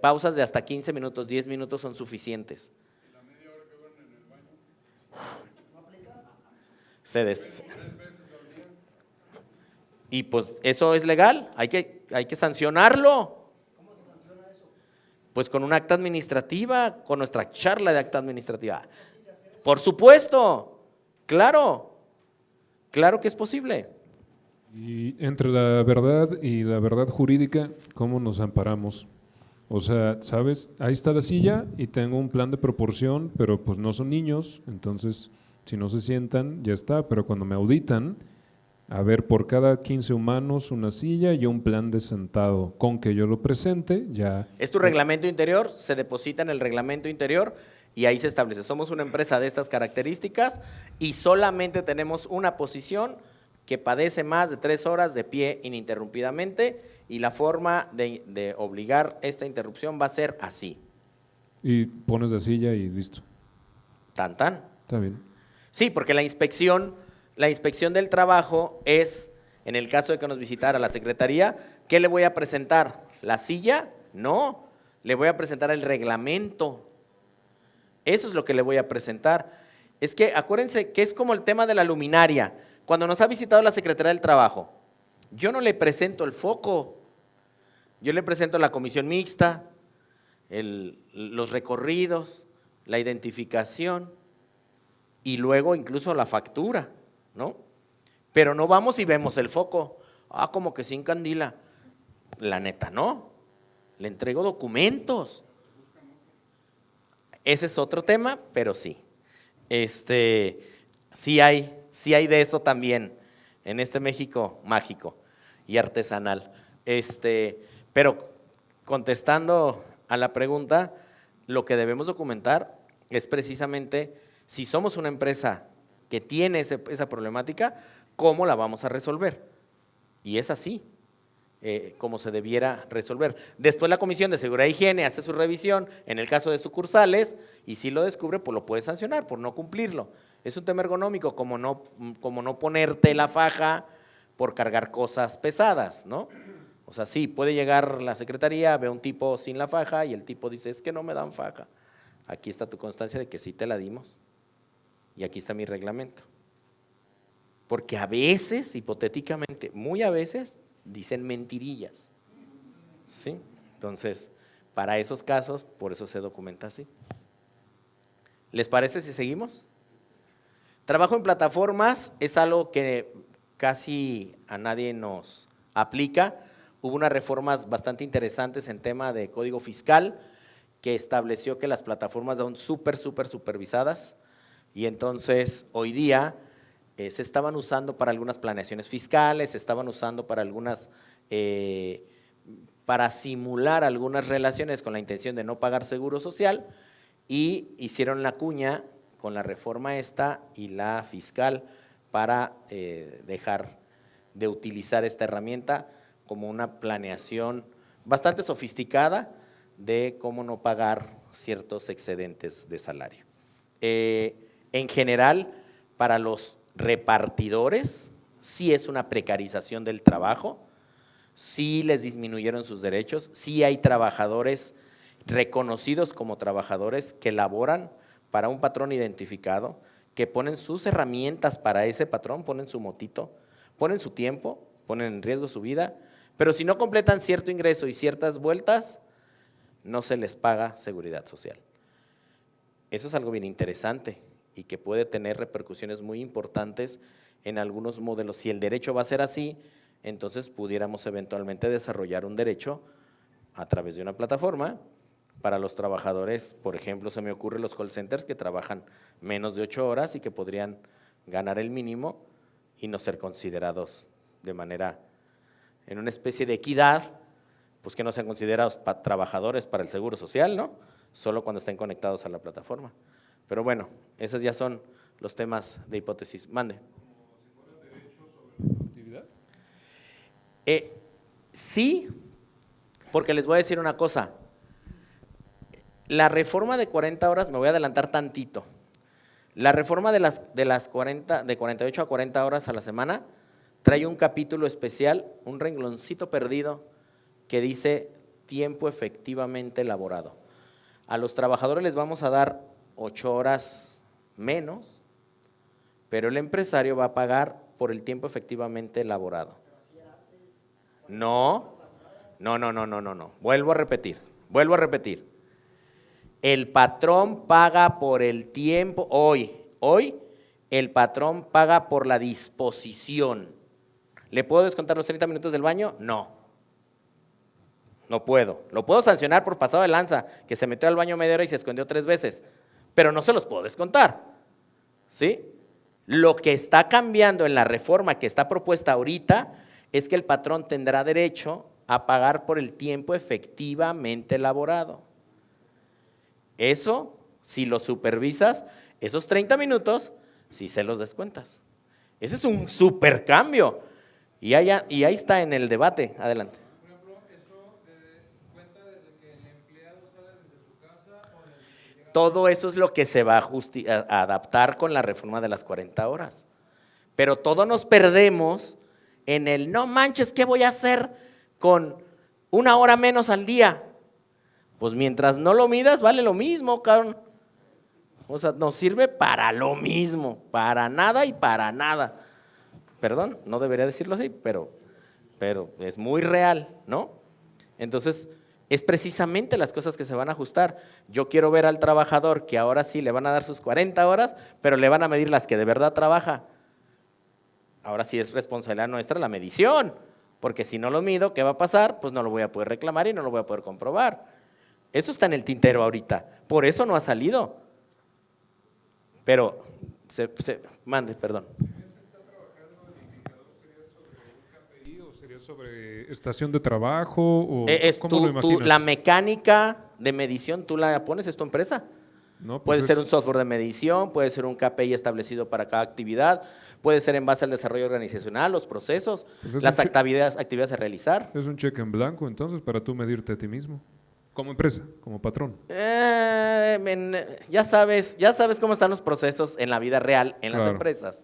Pausas de hasta 15 minutos, 10 minutos son suficientes. ¿Y la media hora que duermen en el baño? Y pues eso es legal, hay que sancionarlo. ¿Cómo se sanciona eso? Pues con una acta administrativa, con nuestra charla de acta administrativa. Por supuesto, claro que es posible. Y entre la verdad y la verdad jurídica, ¿cómo nos amparamos? O sea, ¿sabes? Ahí está la silla y tengo un plan de proporción, pero pues no son niños, entonces si no se sientan, ya está. Pero cuando me auditan, a ver, por cada 15 humanos una silla y un plan de sentado. Con que yo lo presente, ya… Es tu reglamento interior, se deposita en el reglamento interior y ahí se establece. Somos una empresa de estas características y solamente tenemos una posición que padece más de 3 horas de pie ininterrumpidamente y la forma de obligar esta interrupción va a ser así. Y pones la silla y listo. Tan, tan. Está bien. Sí, porque la inspección del trabajo es, en el caso de que nos visitara la secretaría, ¿qué le voy a presentar? ¿La silla? No, le voy a presentar el reglamento. Eso es lo que le voy a presentar. Es que acuérdense que es como el tema de la luminaria. Cuando nos ha visitado la Secretaría del Trabajo, yo no le presento el foco, yo le presento la comisión mixta, los recorridos, la identificación y luego incluso la factura, ¿no? Pero no vamos y vemos el foco, como que sin candila. La neta, no, le entrego documentos. Ese es otro tema, pero sí. Sí hay de eso también en este México mágico y artesanal. Pero contestando a la pregunta, lo que debemos documentar es precisamente si somos una empresa que tiene esa problemática, ¿cómo la vamos a resolver? Y es así como se debiera resolver. Después la Comisión de Seguridad e Higiene hace su revisión en el caso de sucursales y si lo descubre, pues lo puede sancionar por no cumplirlo. Es un tema ergonómico, como no ponerte la faja por cargar cosas pesadas, ¿no? O sea, sí, puede llegar la secretaría, ve a un tipo sin la faja y el tipo dice, es que no me dan faja. Aquí está tu constancia de que sí te la dimos y aquí está mi reglamento. Porque a veces, hipotéticamente, muy a veces, dicen mentirillas, ¿sí? Entonces, para esos casos, por eso se documenta así. ¿Les parece si seguimos? Trabajo en plataformas es algo que casi a nadie nos aplica. Hubo unas reformas bastante interesantes en tema de código fiscal que estableció que las plataformas son súper supervisadas y entonces hoy día se estaban usando para algunas planeaciones fiscales, se estaban usando para para simular algunas relaciones con la intención de no pagar seguro social y hicieron la cuña con la reforma esta y la fiscal para dejar de utilizar esta herramienta como una planeación bastante sofisticada de cómo no pagar ciertos excedentes de salario. En general, para los repartidores, sí es una precarización del trabajo, sí les disminuyeron sus derechos, sí hay trabajadores reconocidos como trabajadores que laboran para un patrón identificado, que ponen sus herramientas para ese patrón, ponen su motito, ponen su tiempo, ponen en riesgo su vida, pero si no completan cierto ingreso y ciertas vueltas, no se les paga seguridad social. Eso es algo bien interesante y que puede tener repercusiones muy importantes en algunos modelos. Si el derecho va a ser así, entonces pudiéramos eventualmente desarrollar un derecho a través de una plataforma para los trabajadores. Por ejemplo, se me ocurre los call centers que trabajan menos de 8 horas y que podrían ganar el mínimo y no ser considerados de manera, en una especie de equidad, pues que no sean considerados trabajadores para el seguro social, ¿no? Solo cuando estén conectados a la plataforma. Pero bueno, esos ya son los temas de hipótesis. Mande. ¿Como si fuera derecho sobre la actividad? Sí, porque les voy a decir una cosa. La reforma de 40 horas, me voy a adelantar tantito. La reforma de 48 a 40 horas a la semana trae un capítulo especial, un rengloncito perdido que dice tiempo efectivamente elaborado. A los trabajadores les vamos a dar 8 horas menos, pero el empresario va a pagar por el tiempo efectivamente elaborado. No. Vuelvo a repetir. El patrón paga por el tiempo, hoy el patrón paga por la disposición. ¿Le puedo descontar los 30 minutos del baño? No. No puedo. Lo puedo sancionar por pasado de lanza, que se metió al baño media hora y se escondió 3 veces, pero no se los puedo descontar. ¿Sí? Lo que está cambiando en la reforma que está propuesta ahorita es que el patrón tendrá derecho a pagar por el tiempo efectivamente elaborado. Eso, si lo supervisas, esos 30 minutos, sí se los descuentas. Ese es un supercambio. Y ahí está en el debate. Adelante. Por ejemplo, ¿esto cuenta desde que el empleado sale desde su casa o desde que llega? Todo eso es lo que se va a adaptar con la reforma de las 40 horas. Pero todos nos perdemos en el, no manches, ¿qué voy a hacer con 1 hora menos al día? Pues mientras no lo midas, vale lo mismo, cabrón. O sea, nos sirve para lo mismo, para nada y para nada. Perdón, no debería decirlo así, pero es muy real, ¿no? Entonces, es precisamente las cosas que se van a ajustar. Yo quiero ver al trabajador que ahora sí le van a dar sus 40 horas, pero le van a medir las que de verdad trabaja. Ahora sí es responsabilidad nuestra la medición, porque si no lo mido, ¿qué va a pasar? Pues no lo voy a poder reclamar y no lo voy a poder comprobar. Eso está en el tintero ahorita, por eso no ha salido. Pero, mande, perdón. ¿O sería sobre estación de trabajo? O ¿cómo lo imaginas? La mecánica de medición, tú la pones, es tu empresa. No, pues Puede ser un software de medición, puede ser un KPI establecido para cada actividad, puede ser en base al desarrollo organizacional, los procesos, Pues es las un actividades a realizar. Es un cheque en blanco, entonces, para tú medirte a ti mismo. Como empresa, como patrón. Ya sabes cómo están los procesos en la vida real, en las empresas.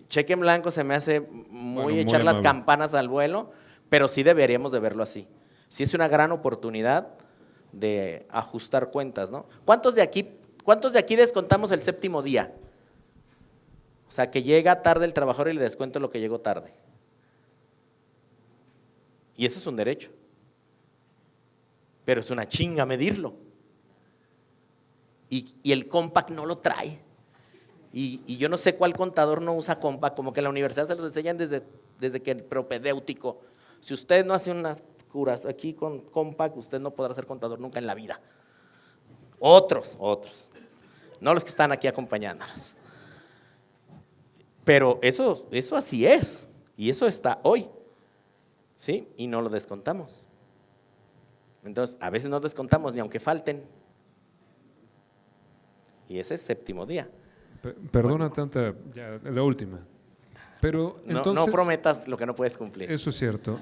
Cheque en blanco se me hace muy echar las campanas al vuelo, pero sí deberíamos de verlo así. Sí es una gran oportunidad de ajustar cuentas, ¿no? ¿Cuántos de aquí descontamos el 7º día? O sea, que llega tarde el trabajador y le descuento lo que llegó tarde. Y eso es un derecho. Pero es una chinga medirlo. Y el Compact no lo trae. Y yo no sé cuál contador no usa Compact, como que en la universidad se los enseñan desde que el propedéutico. Si usted no hace unas curas aquí con Compact, usted no podrá ser contador nunca en la vida. Otros, no los que están aquí acompañándonos. Pero eso así es, y eso está hoy, ¿sí? Y no lo descontamos. Entonces, a veces no descontamos ni aunque falten. Y ese es 7º día. Perdona tanta, ya, la última. Pero entonces, no prometas lo que no puedes cumplir. Eso es cierto.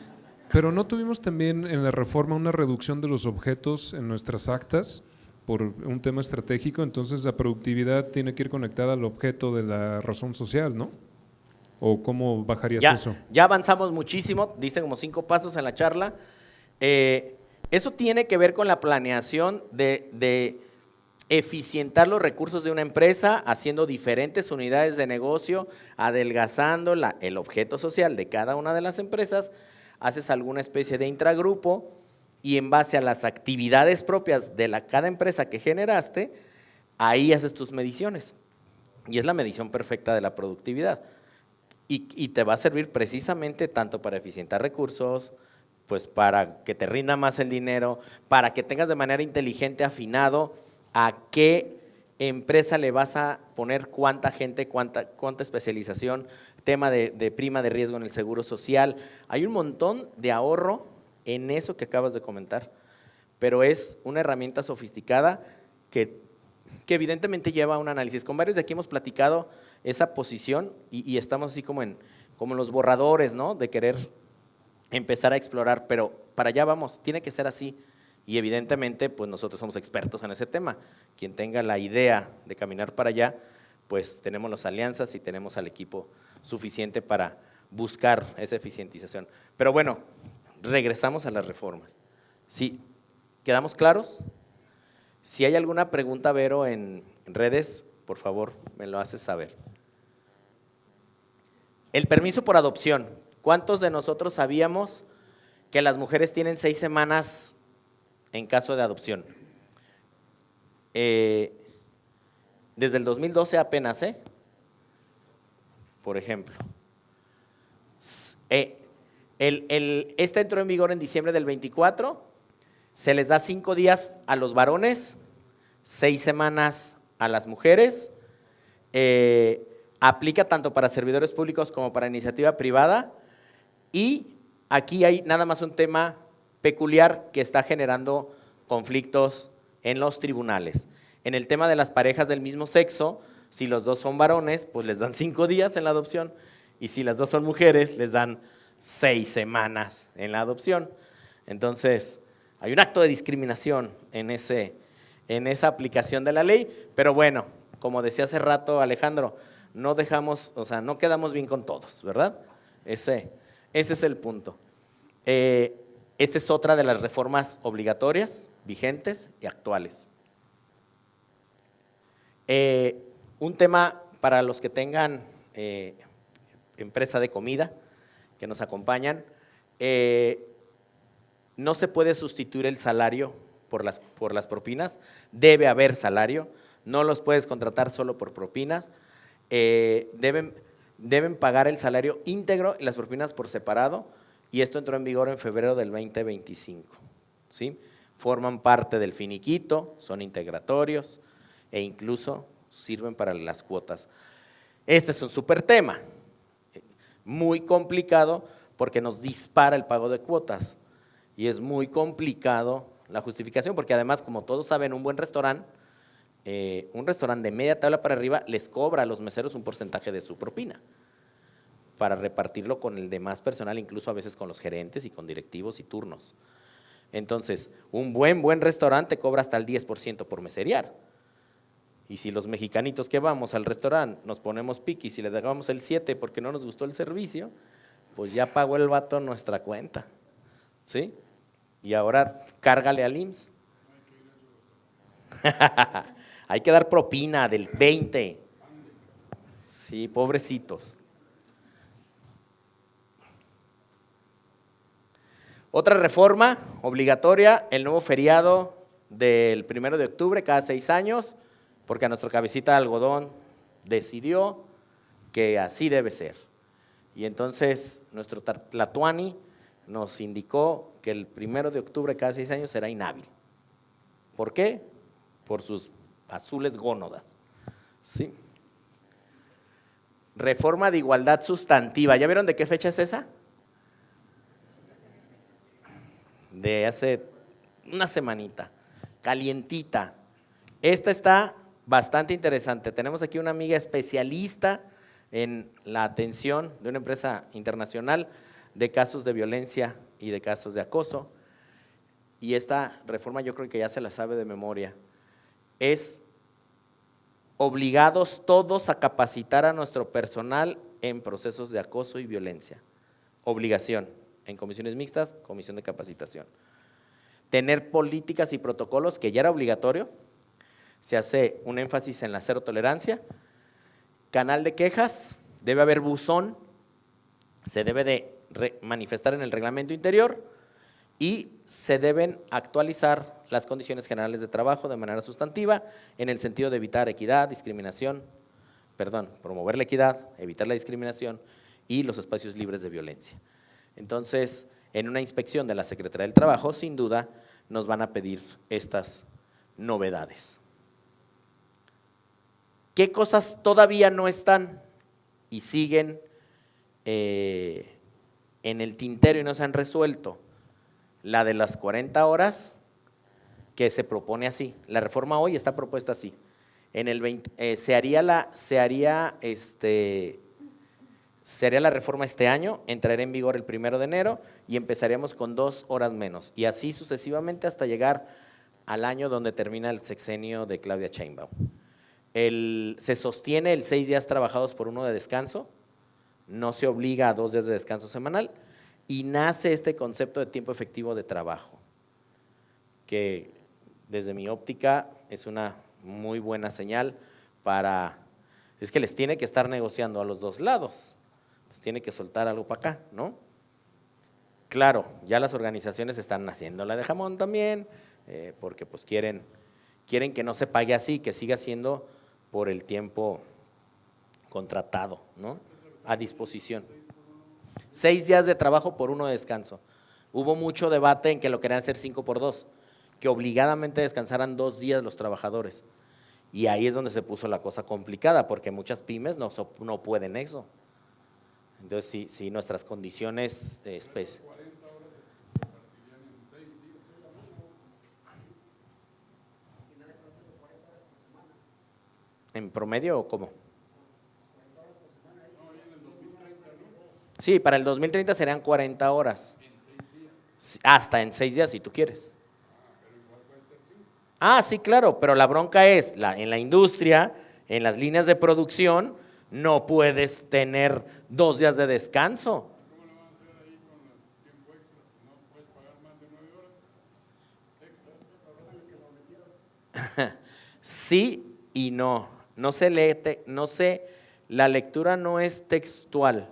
Pero ¿no tuvimos también en la reforma una reducción de los objetos en nuestras actas por un tema estratégico? Entonces la productividad tiene que ir conectada al objeto de la razón social, ¿no? ¿O cómo bajarías eso? Ya avanzamos muchísimo, diste como 5 pasos en la charla. Eso tiene que ver con la planeación de eficientar los recursos de una empresa, haciendo diferentes unidades de negocio, adelgazando el objeto social de cada una de las empresas, haces alguna especie de intragrupo y en base a las actividades propias de cada empresa que generaste, ahí haces tus mediciones. Y es la medición perfecta de la productividad. Y te va a servir precisamente tanto para eficientar recursos, pues para que te rinda más el dinero, para que tengas de manera inteligente afinado a qué empresa le vas a poner cuánta gente, cuánta especialización, tema de prima de riesgo en el seguro social. Hay un montón de ahorro en eso que acabas de comentar, pero es una herramienta sofisticada que evidentemente lleva un análisis. Con varios de aquí hemos platicado esa posición y estamos así como en los borradores, ¿no? De querer empezar a explorar, pero para allá vamos, tiene que ser así. Y evidentemente, pues nosotros somos expertos en ese tema. Quien tenga la idea de caminar para allá, pues tenemos las alianzas y tenemos al equipo suficiente para buscar esa eficientización. Pero bueno, regresamos a las reformas. ¿Sí? ¿Quedamos claros? Si hay alguna pregunta, Vero, en redes, por favor, me lo haces saber. El permiso por adopción. ¿Cuántos de nosotros sabíamos que las mujeres tienen 6 semanas en caso de adopción? Desde el 2012 apenas, por ejemplo. Este entró en vigor en diciembre del 24, se les da 5 días a los varones, 6 semanas a las mujeres, aplica tanto para servidores públicos como para iniciativa privada, y aquí hay nada más un tema peculiar que está generando conflictos en los tribunales. En el tema de las parejas del mismo sexo, si los dos son varones, pues les dan 5 días en la adopción, y si las dos son mujeres, les dan 6 semanas en la adopción. Entonces, hay un acto de discriminación en esa aplicación de la ley, pero bueno, como decía hace rato Alejandro, no dejamos, o sea, no quedamos bien con todos, ¿verdad? Ese es el punto. Esta es otra de las reformas obligatorias, vigentes y actuales. Un tema para los que tengan empresa de comida, que nos acompañan, no se puede sustituir el salario por las propinas, debe haber salario, no los puedes contratar solo por propinas, deben pagar el salario íntegro y las propinas por separado, y esto entró en vigor en febrero del 2025, ¿sí? Forman parte del finiquito, son integratorios e incluso sirven para las cuotas. Este es un súper tema, muy complicado porque nos dispara el pago de cuotas y es muy complicado la justificación porque además, como todos saben, un buen restaurante, un restaurante de media tabla para arriba les cobra a los meseros un porcentaje de su propina para repartirlo con el demás personal, incluso a veces con los gerentes y con directivos y turnos. Entonces, un buen restaurante cobra hasta el 10% por meserear. Y si los mexicanitos que vamos al restaurante nos ponemos piquis y le dejamos el 7 porque no nos gustó el servicio, pues ya pagó el vato nuestra cuenta, ¿sí? Y ahora cárgale al IMSS. Hay que dar propina del 20. Sí, pobrecitos. Otra reforma obligatoria, el nuevo feriado del 1 de octubre, cada 6 años, porque a nuestro cabecita de algodón decidió que así debe ser. Y entonces nuestro Tlatuani nos indicó que el 1 de octubre cada 6 años será inhábil. ¿Por qué? Por sus azules gónodas. ¿Sí? Reforma de igualdad sustantiva. ¿Ya vieron de qué fecha es esa? De hace una semanita, calientita. Esta está bastante interesante. Tenemos aquí una amiga especialista en la atención de una empresa internacional de casos de violencia y de casos de acoso. Y esta reforma yo creo que ya se la sabe de memoria. Es obligados todos a capacitar a nuestro personal en procesos de acoso y violencia. Obligación. En comisiones mixtas, comisión de capacitación. Tener políticas y protocolos, que ya era obligatorio, se hace un énfasis en la cero tolerancia. Canal de quejas, debe haber buzón, se debe de manifestar en el reglamento interior y se deben actualizar las condiciones generales de trabajo de manera sustantiva en el sentido de evitar promover la equidad, evitar la discriminación y los espacios libres de violencia. Entonces, en una inspección de la Secretaría del Trabajo, sin duda, nos van a pedir estas novedades. ¿Qué cosas todavía no están y siguen en el tintero y no se han resuelto? La de las 40 horas, que se propone así. La reforma hoy está propuesta así. En el 20, se haría la reforma este año, entrará en vigor el 1 de enero y empezaríamos con 2 horas menos. Y así sucesivamente hasta llegar al año donde termina el sexenio de Claudia Sheinbaum. Se sostiene el 6 días trabajados por 1 de descanso, no se obliga a 2 días de descanso semanal y nace este concepto de tiempo efectivo de trabajo, que desde mi óptica es una muy buena señal es que les tiene que estar negociando a los dos lados. Tiene que soltar algo para acá, ¿no? Claro, ya las organizaciones están haciendo la de jamón también, porque pues quieren que no se pague así, que siga siendo por el tiempo contratado, ¿no? A disposición. 6 días de trabajo por 1 de descanso. Hubo mucho debate en que lo querían hacer 5 por 2, que obligadamente descansaran 2 días los trabajadores. Y ahí es donde se puso la cosa complicada, porque muchas pymes no pueden eso. Entonces, sí, nuestras condiciones ¿en promedio o cómo? Sí, para el 2030 serían 40 horas. Hasta en 6 días, si tú quieres. Ah, sí, claro, pero la bronca es, en la industria, en las líneas de producción, no puedes tener 2 días de descanso. Sí y no. No se lee, la lectura no es textual.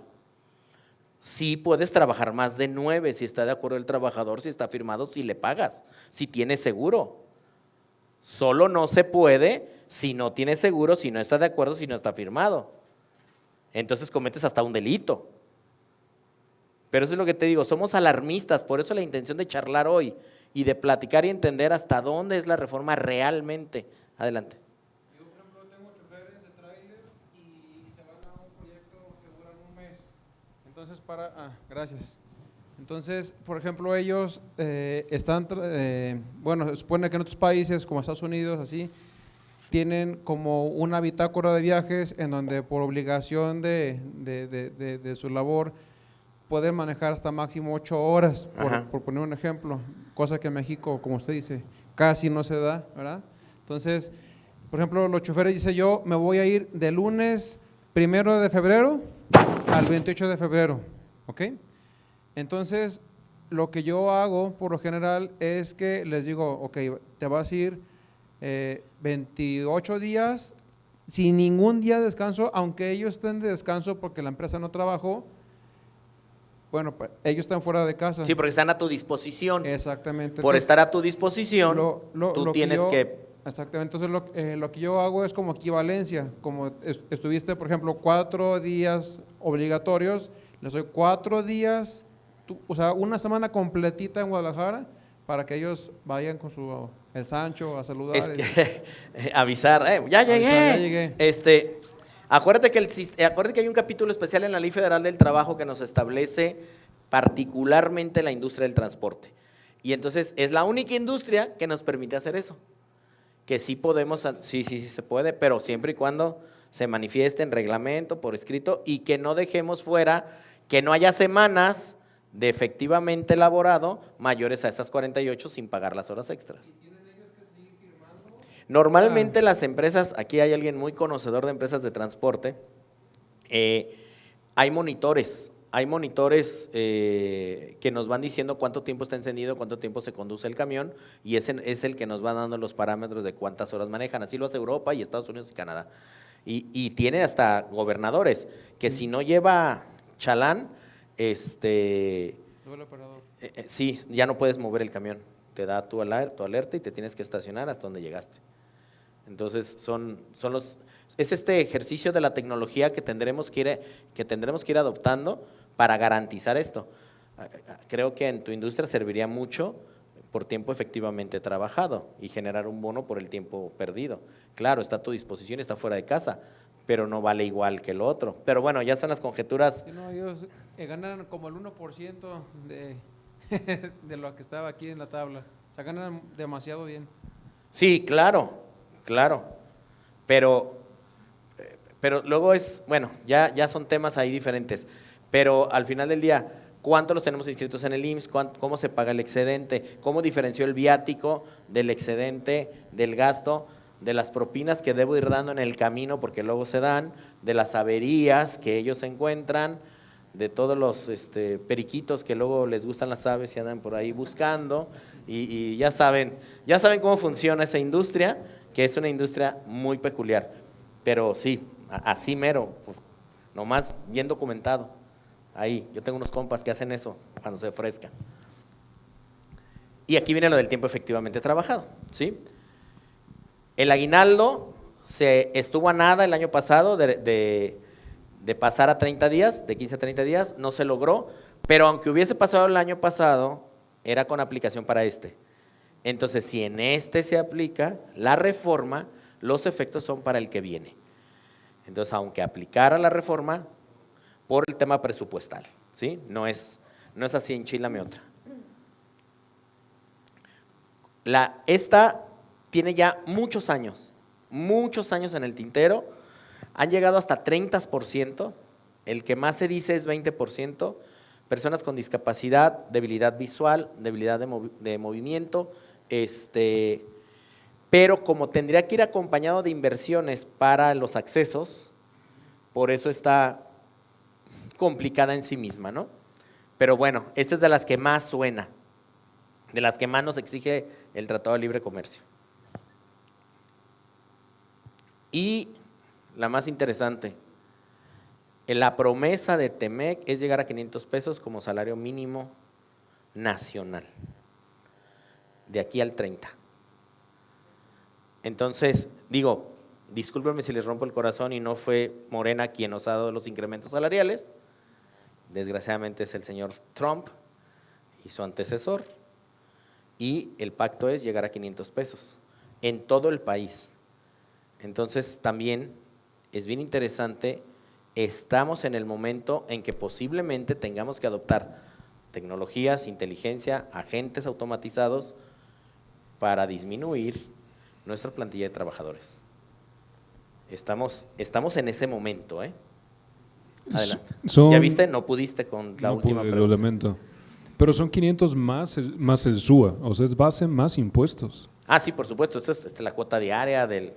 Sí puedes trabajar más de 9 si está de acuerdo el trabajador, si está firmado, si le pagas, si tiene seguro. Solo no se puede si no tiene seguro, si no está de acuerdo, si no está firmado. Entonces cometes hasta un delito. Pero eso es lo que te digo, somos alarmistas, por eso la intención de charlar hoy y de platicar y entender hasta dónde es la reforma realmente. Adelante. Yo, por ejemplo, tengo choferes de tráiler y se van a un proyecto que dura un mes. Entonces, gracias. Entonces, por ejemplo, ellos están, bueno, se supone que en otros países, como Estados Unidos, así, tienen como una bitácora de viajes en donde por obligación de su labor pueden manejar hasta máximo 8 horas, por poner un ejemplo, cosa que en México, como usted dice, casi no se da, ¿verdad? Entonces, por ejemplo, los choferes dicen, yo me voy a ir de lunes 1 de febrero al 28 de febrero, ¿ok? Entonces, lo que yo hago por lo general es que les digo, ok, te vas a ir 28 días sin ningún día de descanso, aunque ellos estén de descanso porque la empresa no trabajó. Bueno, ellos están fuera de casa. Sí, porque están a tu disposición. Exactamente. Por Entonces, estar a tu disposición, tú lo tienes que… Exactamente, entonces lo que yo hago es como equivalencia, como estuviste, por ejemplo, 4 días obligatorios, les doy 4 días, o sea, una semana completita en Guadalajara para que ellos vayan con el Sancho a saludar. Avisar, ya llegué. Ya llegué. Acuérdate que hay un capítulo especial en la Ley Federal del Trabajo que nos establece particularmente la industria del transporte. Y entonces es la única industria que nos permite hacer eso. Que sí podemos, sí se puede, pero siempre y cuando se manifieste en reglamento, por escrito, y que no dejemos fuera, que no haya semanas de efectivamente elaborado mayores a esas 48 sin pagar las horas extras. Normalmente las empresas, aquí hay alguien muy conocedor de empresas de transporte, hay monitores que nos van diciendo cuánto tiempo está encendido, cuánto tiempo se conduce el camión, y ese es el que nos va dando los parámetros de cuántas horas manejan. Así lo hace Europa y Estados Unidos y Canadá. Y tiene hasta gobernadores que si no lleva chalán, sí, ya no puedes mover el camión. Te da tu alerta y te tienes que estacionar hasta donde llegaste. Entonces es este ejercicio de la tecnología que tendremos que ir adoptando para garantizar esto. Creo que en tu industria serviría mucho por tiempo efectivamente trabajado y generar un bono por el tiempo perdido. Claro, está a tu disposición, está fuera de casa, pero no vale igual que lo otro. Pero bueno, ya son las conjeturas. Sí, no, ellos ganan como el 1% de lo que estaba aquí en la tabla. O sea, ganan demasiado bien. Sí, claro, pero luego ya son temas ahí diferentes, pero al final del día, ¿cuántos los tenemos inscritos en el IMSS? ¿Cómo se paga el excedente? ¿Cómo diferenció el viático del excedente, del gasto, de las propinas que debo ir dando en el camino porque luego se dan, de las averías que ellos encuentran, de todos los periquitos que luego les gustan las aves y andan por ahí buscando, y ya saben cómo funciona esa industria, que es una industria muy peculiar, pero sí, así mero, pues nomás bien documentado. Ahí, yo tengo unos compas que hacen eso cuando se ofrezca. Y aquí viene lo del tiempo efectivamente trabajado, ¿sí? El aguinaldo se estuvo a nada el año pasado de de pasar a 30 días, de 15 a 30 días, no se logró, pero aunque hubiese pasado el año pasado, era con aplicación para este. Entonces, si en este se aplica la reforma, los efectos son para el que viene. Entonces, aunque aplicara la reforma, por el tema presupuestal, ¿sí? No es así, enchilame otra. Esta tiene ya muchos años en el tintero, han llegado hasta 30%, el que más se dice es 20%, personas con discapacidad, debilidad visual, debilidad de movimiento, pero como tendría que ir acompañado de inversiones para los accesos, por eso está complicada en sí misma, ¿no? Pero bueno, esta es de las que más suena, de las que más nos exige el Tratado de Libre Comercio. Y la más interesante, la promesa de TEMEC es llegar a 500 pesos como salario mínimo nacional, de aquí al 30. Entonces, digo, discúlpenme si les rompo el corazón y no fue Morena quien nos ha dado los incrementos salariales, desgraciadamente es el señor Trump y su antecesor, y el pacto es llegar a 500 pesos en todo el país. Entonces, también es bien interesante, estamos en el momento en que posiblemente tengamos que adoptar tecnologías, inteligencia, agentes automatizados para disminuir nuestra plantilla de trabajadores. Estamos en ese momento, ¿eh? Adelante. ¿Ya viste? No pudiste con la última pregunta. Lo lamento. Pero son 500 más el SUA, o sea, es base más impuestos. Ah, sí, por supuesto, esto es la cuota diaria del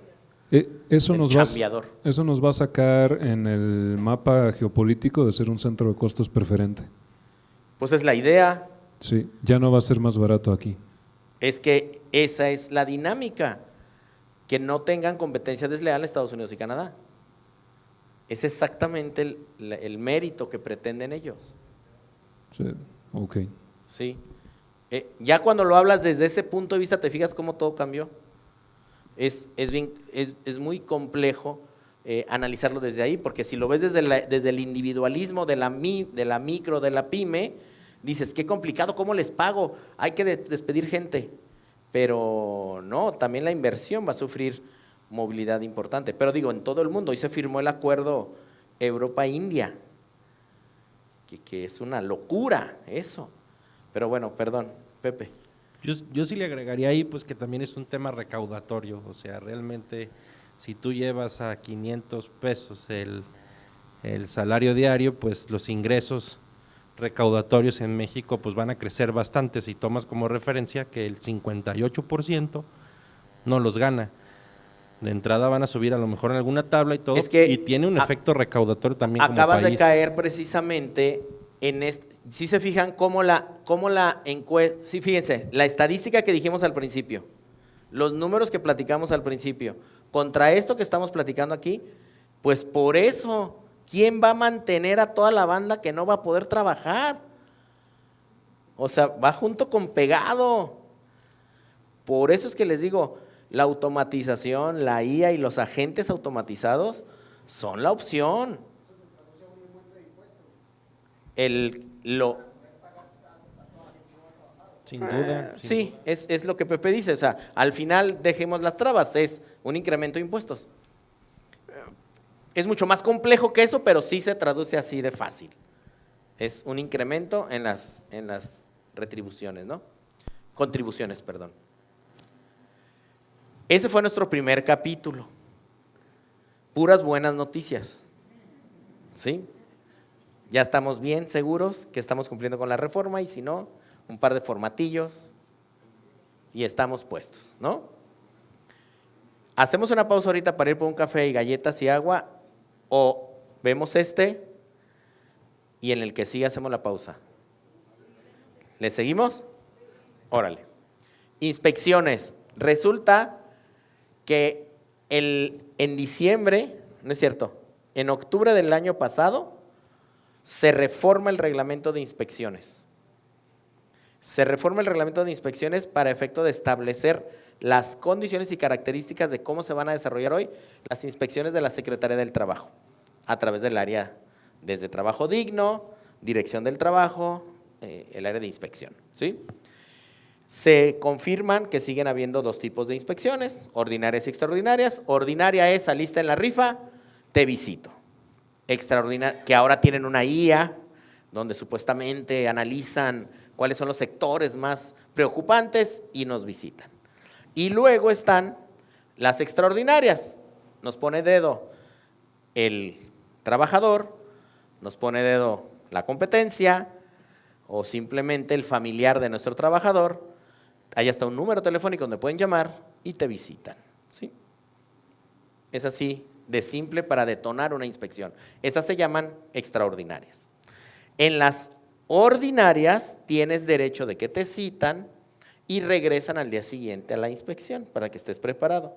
eso nos chambeador. Eso nos va a sacar en el mapa geopolítico de ser un centro de costos preferente. Pues es la idea. Sí, ya no va a ser más barato aquí. Es que esa es la dinámica, que no tengan competencia desleal Estados Unidos y Canadá. Es exactamente el mérito que pretenden ellos. Sí, ok. Sí. Ya cuando lo hablas desde ese punto de vista, te fijas cómo todo cambió. Es muy complejo analizarlo desde ahí, porque si lo ves desde el individualismo de la micro, de la pyme, dices, qué complicado, ¿cómo les pago? Hay que despedir gente. Pero no, también la inversión va a sufrir movilidad importante. Pero digo, en todo el mundo, hoy se firmó el acuerdo Europa-India, que es una locura eso. Pero bueno, perdón, Pepe. Yo sí le agregaría ahí pues que también es un tema recaudatorio, o sea, realmente si tú llevas a 500 pesos el salario diario, pues los ingresos recaudatorios en México pues van a crecer bastante, si tomas como referencia que el 58% no los gana. De entrada van a subir a lo mejor en alguna tabla y todo, y tiene un efecto recaudatorio también como país. Acabas de caer precisamente en si se fijan cómo la encuesta, sí, fíjense, la estadística que dijimos al principio, los números que platicamos al principio, contra esto que estamos platicando aquí, pues por eso, ¿quién va a mantener a toda la banda que no va a poder trabajar? O sea, va junto con pegado. Por eso es que les digo, la automatización, la IA y los agentes automatizados son la opción. Sin duda. Sí, es lo que Pepe dice, o sea, al final dejemos las trabas, es un incremento de impuestos. Es mucho más complejo que eso, pero sí se traduce así de fácil. Es un incremento en las retribuciones, ¿no? Contribuciones, perdón. Ese fue nuestro primer capítulo. Puras buenas noticias. ¿Sí? Ya estamos bien seguros que estamos cumpliendo con la reforma y si no, un par de formatillos y estamos puestos, ¿no? Hacemos una pausa ahorita para ir por un café y galletas y agua o vemos y en el que sigue hacemos la pausa. ¿Le seguimos? Órale. Inspecciones. Resulta que en diciembre, no es cierto, en octubre del año pasado se reforma el reglamento de inspecciones. Se reforma el reglamento de inspecciones para efecto de establecer las condiciones y características de cómo se van a desarrollar hoy las inspecciones de la Secretaría del Trabajo. a través del área desde trabajo digno, dirección del trabajo, el área de inspección, ¿sí? Se confirman que siguen habiendo dos tipos de inspecciones, ordinarias y extraordinarias. Ordinaria es saliste en la rifa, te visito. Extraordinaria, que ahora tienen una IA donde supuestamente analizan cuáles son los sectores más preocupantes y nos visitan. Y luego están las extraordinarias. Nos pone dedo el trabajador, nos pone dedo la competencia o simplemente el familiar de nuestro trabajador. Hay hasta un número telefónico donde pueden llamar y te visitan, ¿sí? Es así de simple para detonar una inspección. Esas se llaman extraordinarias. En las ordinarias tienes derecho de que te citan y regresan al día siguiente a la inspección para que estés preparado.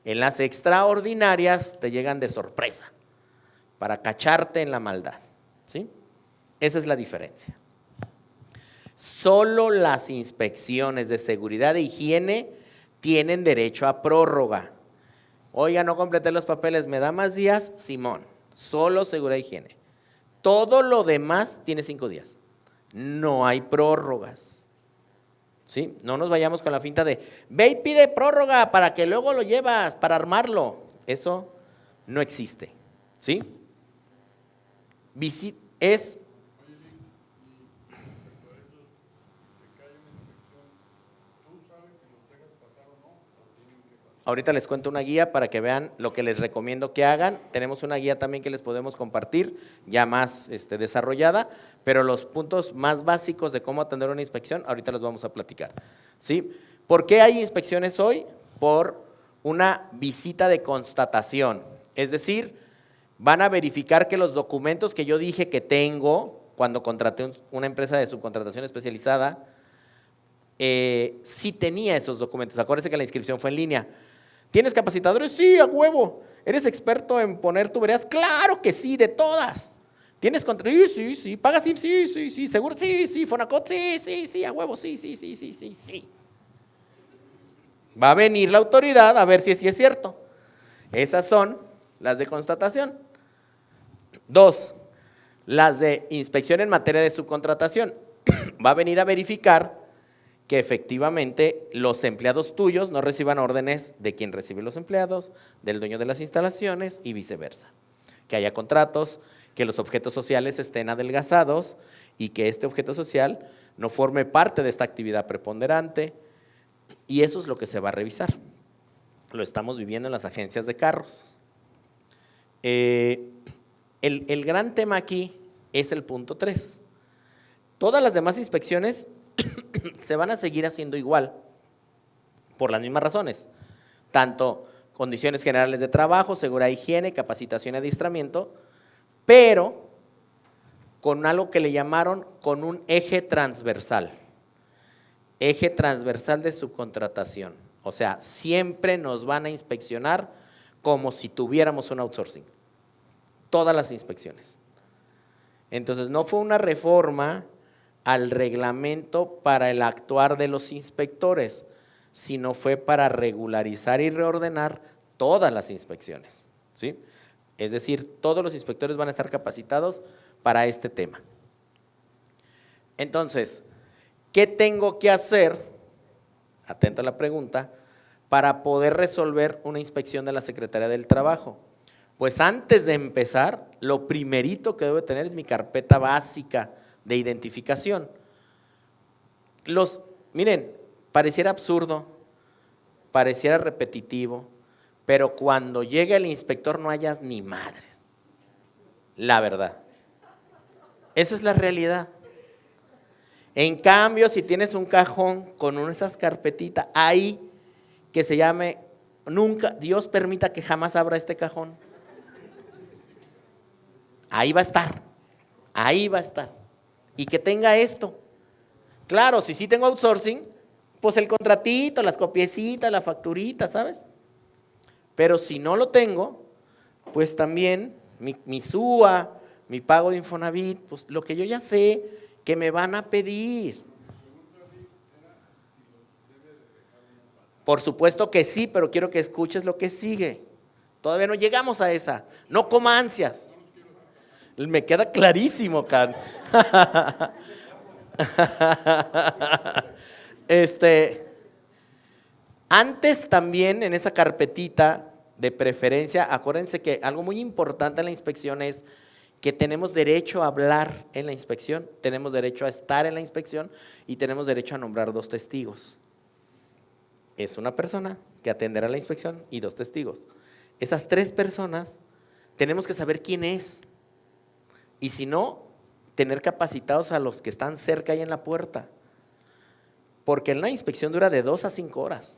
En las extraordinarias te llegan de sorpresa para cacharte en la maldad, ¿sí? Esa es la diferencia. Solo las inspecciones de seguridad e higiene tienen derecho a prórroga. Oiga, no completé los papeles, ¿me da más días? Simón, solo seguridad e higiene. Todo lo demás tiene 5 días. No hay prórrogas, ¿sí? No nos vayamos con la finta de, ve y pide prórroga para que luego lo llevas, para armarlo. Eso no existe, ¿sí? Es ahorita les cuento una guía para que vean lo que les recomiendo que hagan. Tenemos una guía también que les podemos compartir, ya más desarrollada, pero los puntos más básicos de cómo atender una inspección, ahorita los vamos a platicar, ¿sí? ¿Por qué hay inspecciones hoy? Por una visita de constatación, es decir, van a verificar que los documentos que yo dije que tengo cuando contraté una empresa de subcontratación especializada, sí tenía esos documentos. Acuérdense que la inscripción fue en línea. ¿Tienes capacitadores? Sí, a huevo. ¿Eres experto en poner tuberías? Claro que sí, de todas. ¿Tienes contra? Sí. ¿Pagas? Sí. ¿Seguro? Sí. ¿Fonacot? Sí, a huevo, sí. Va a venir la autoridad a ver si es cierto. Esas son las de constatación. 2, las de inspección en materia de subcontratación. Va a venir a verificar que efectivamente los empleados tuyos no reciban órdenes de quien recibe los empleados, del dueño de las instalaciones y viceversa. Que haya contratos, que los objetos sociales estén adelgazados y que este objeto social no forme parte de esta actividad preponderante, y eso es lo que se va a revisar. Lo estamos viviendo en las agencias de carros. El gran tema aquí es el punto 3. Todas las demás inspecciones se van a seguir haciendo igual, por las mismas razones, tanto condiciones generales de trabajo, seguridad, higiene, capacitación y adiestramiento, pero con algo que le llamaron con un eje transversal de subcontratación. O sea, siempre nos van a inspeccionar como si tuviéramos un outsourcing, todas las inspecciones. Entonces, no fue una reforma al reglamento para el actuar de los inspectores, sino fue para regularizar y reordenar todas las inspecciones, ¿sí? Es decir, todos los inspectores van a estar capacitados para este tema. Entonces, ¿qué tengo que hacer? Atento a la pregunta, para poder resolver una inspección de la Secretaría del Trabajo. Pues antes de empezar, lo primerito que debo tener es mi carpeta básica de identificación. Miren, pareciera absurdo, pareciera repetitivo, pero cuando llega el inspector no hayas ni madres. La verdad. Esa es la realidad. En cambio, si tienes un cajón con una de esas carpetitas ahí que se llame, nunca, Dios permita que jamás abra este cajón. Ahí va a estar. Y que tenga esto. Claro, si sí tengo outsourcing, pues el contratito, las copiecitas, la facturita, ¿sabes? Pero si no lo tengo, pues también mi SUA, mi pago de Infonavit, pues lo que yo ya sé que me van a pedir. Por supuesto que sí, pero quiero que escuches lo que sigue. Todavía no llegamos a esa. No coma ansias. Me queda clarísimo, cabrón. Antes también en esa carpetita de preferencia, acuérdense que algo muy importante en la inspección es que tenemos derecho a hablar en la inspección, tenemos derecho a estar en la inspección y tenemos derecho a nombrar 2 testigos. Es una persona que atenderá la inspección y 2 testigos. Esas 3 personas tenemos que saber quién es y si no, tener capacitados a los que están cerca ahí en la puerta, porque en la inspección dura de 2 a 5 horas.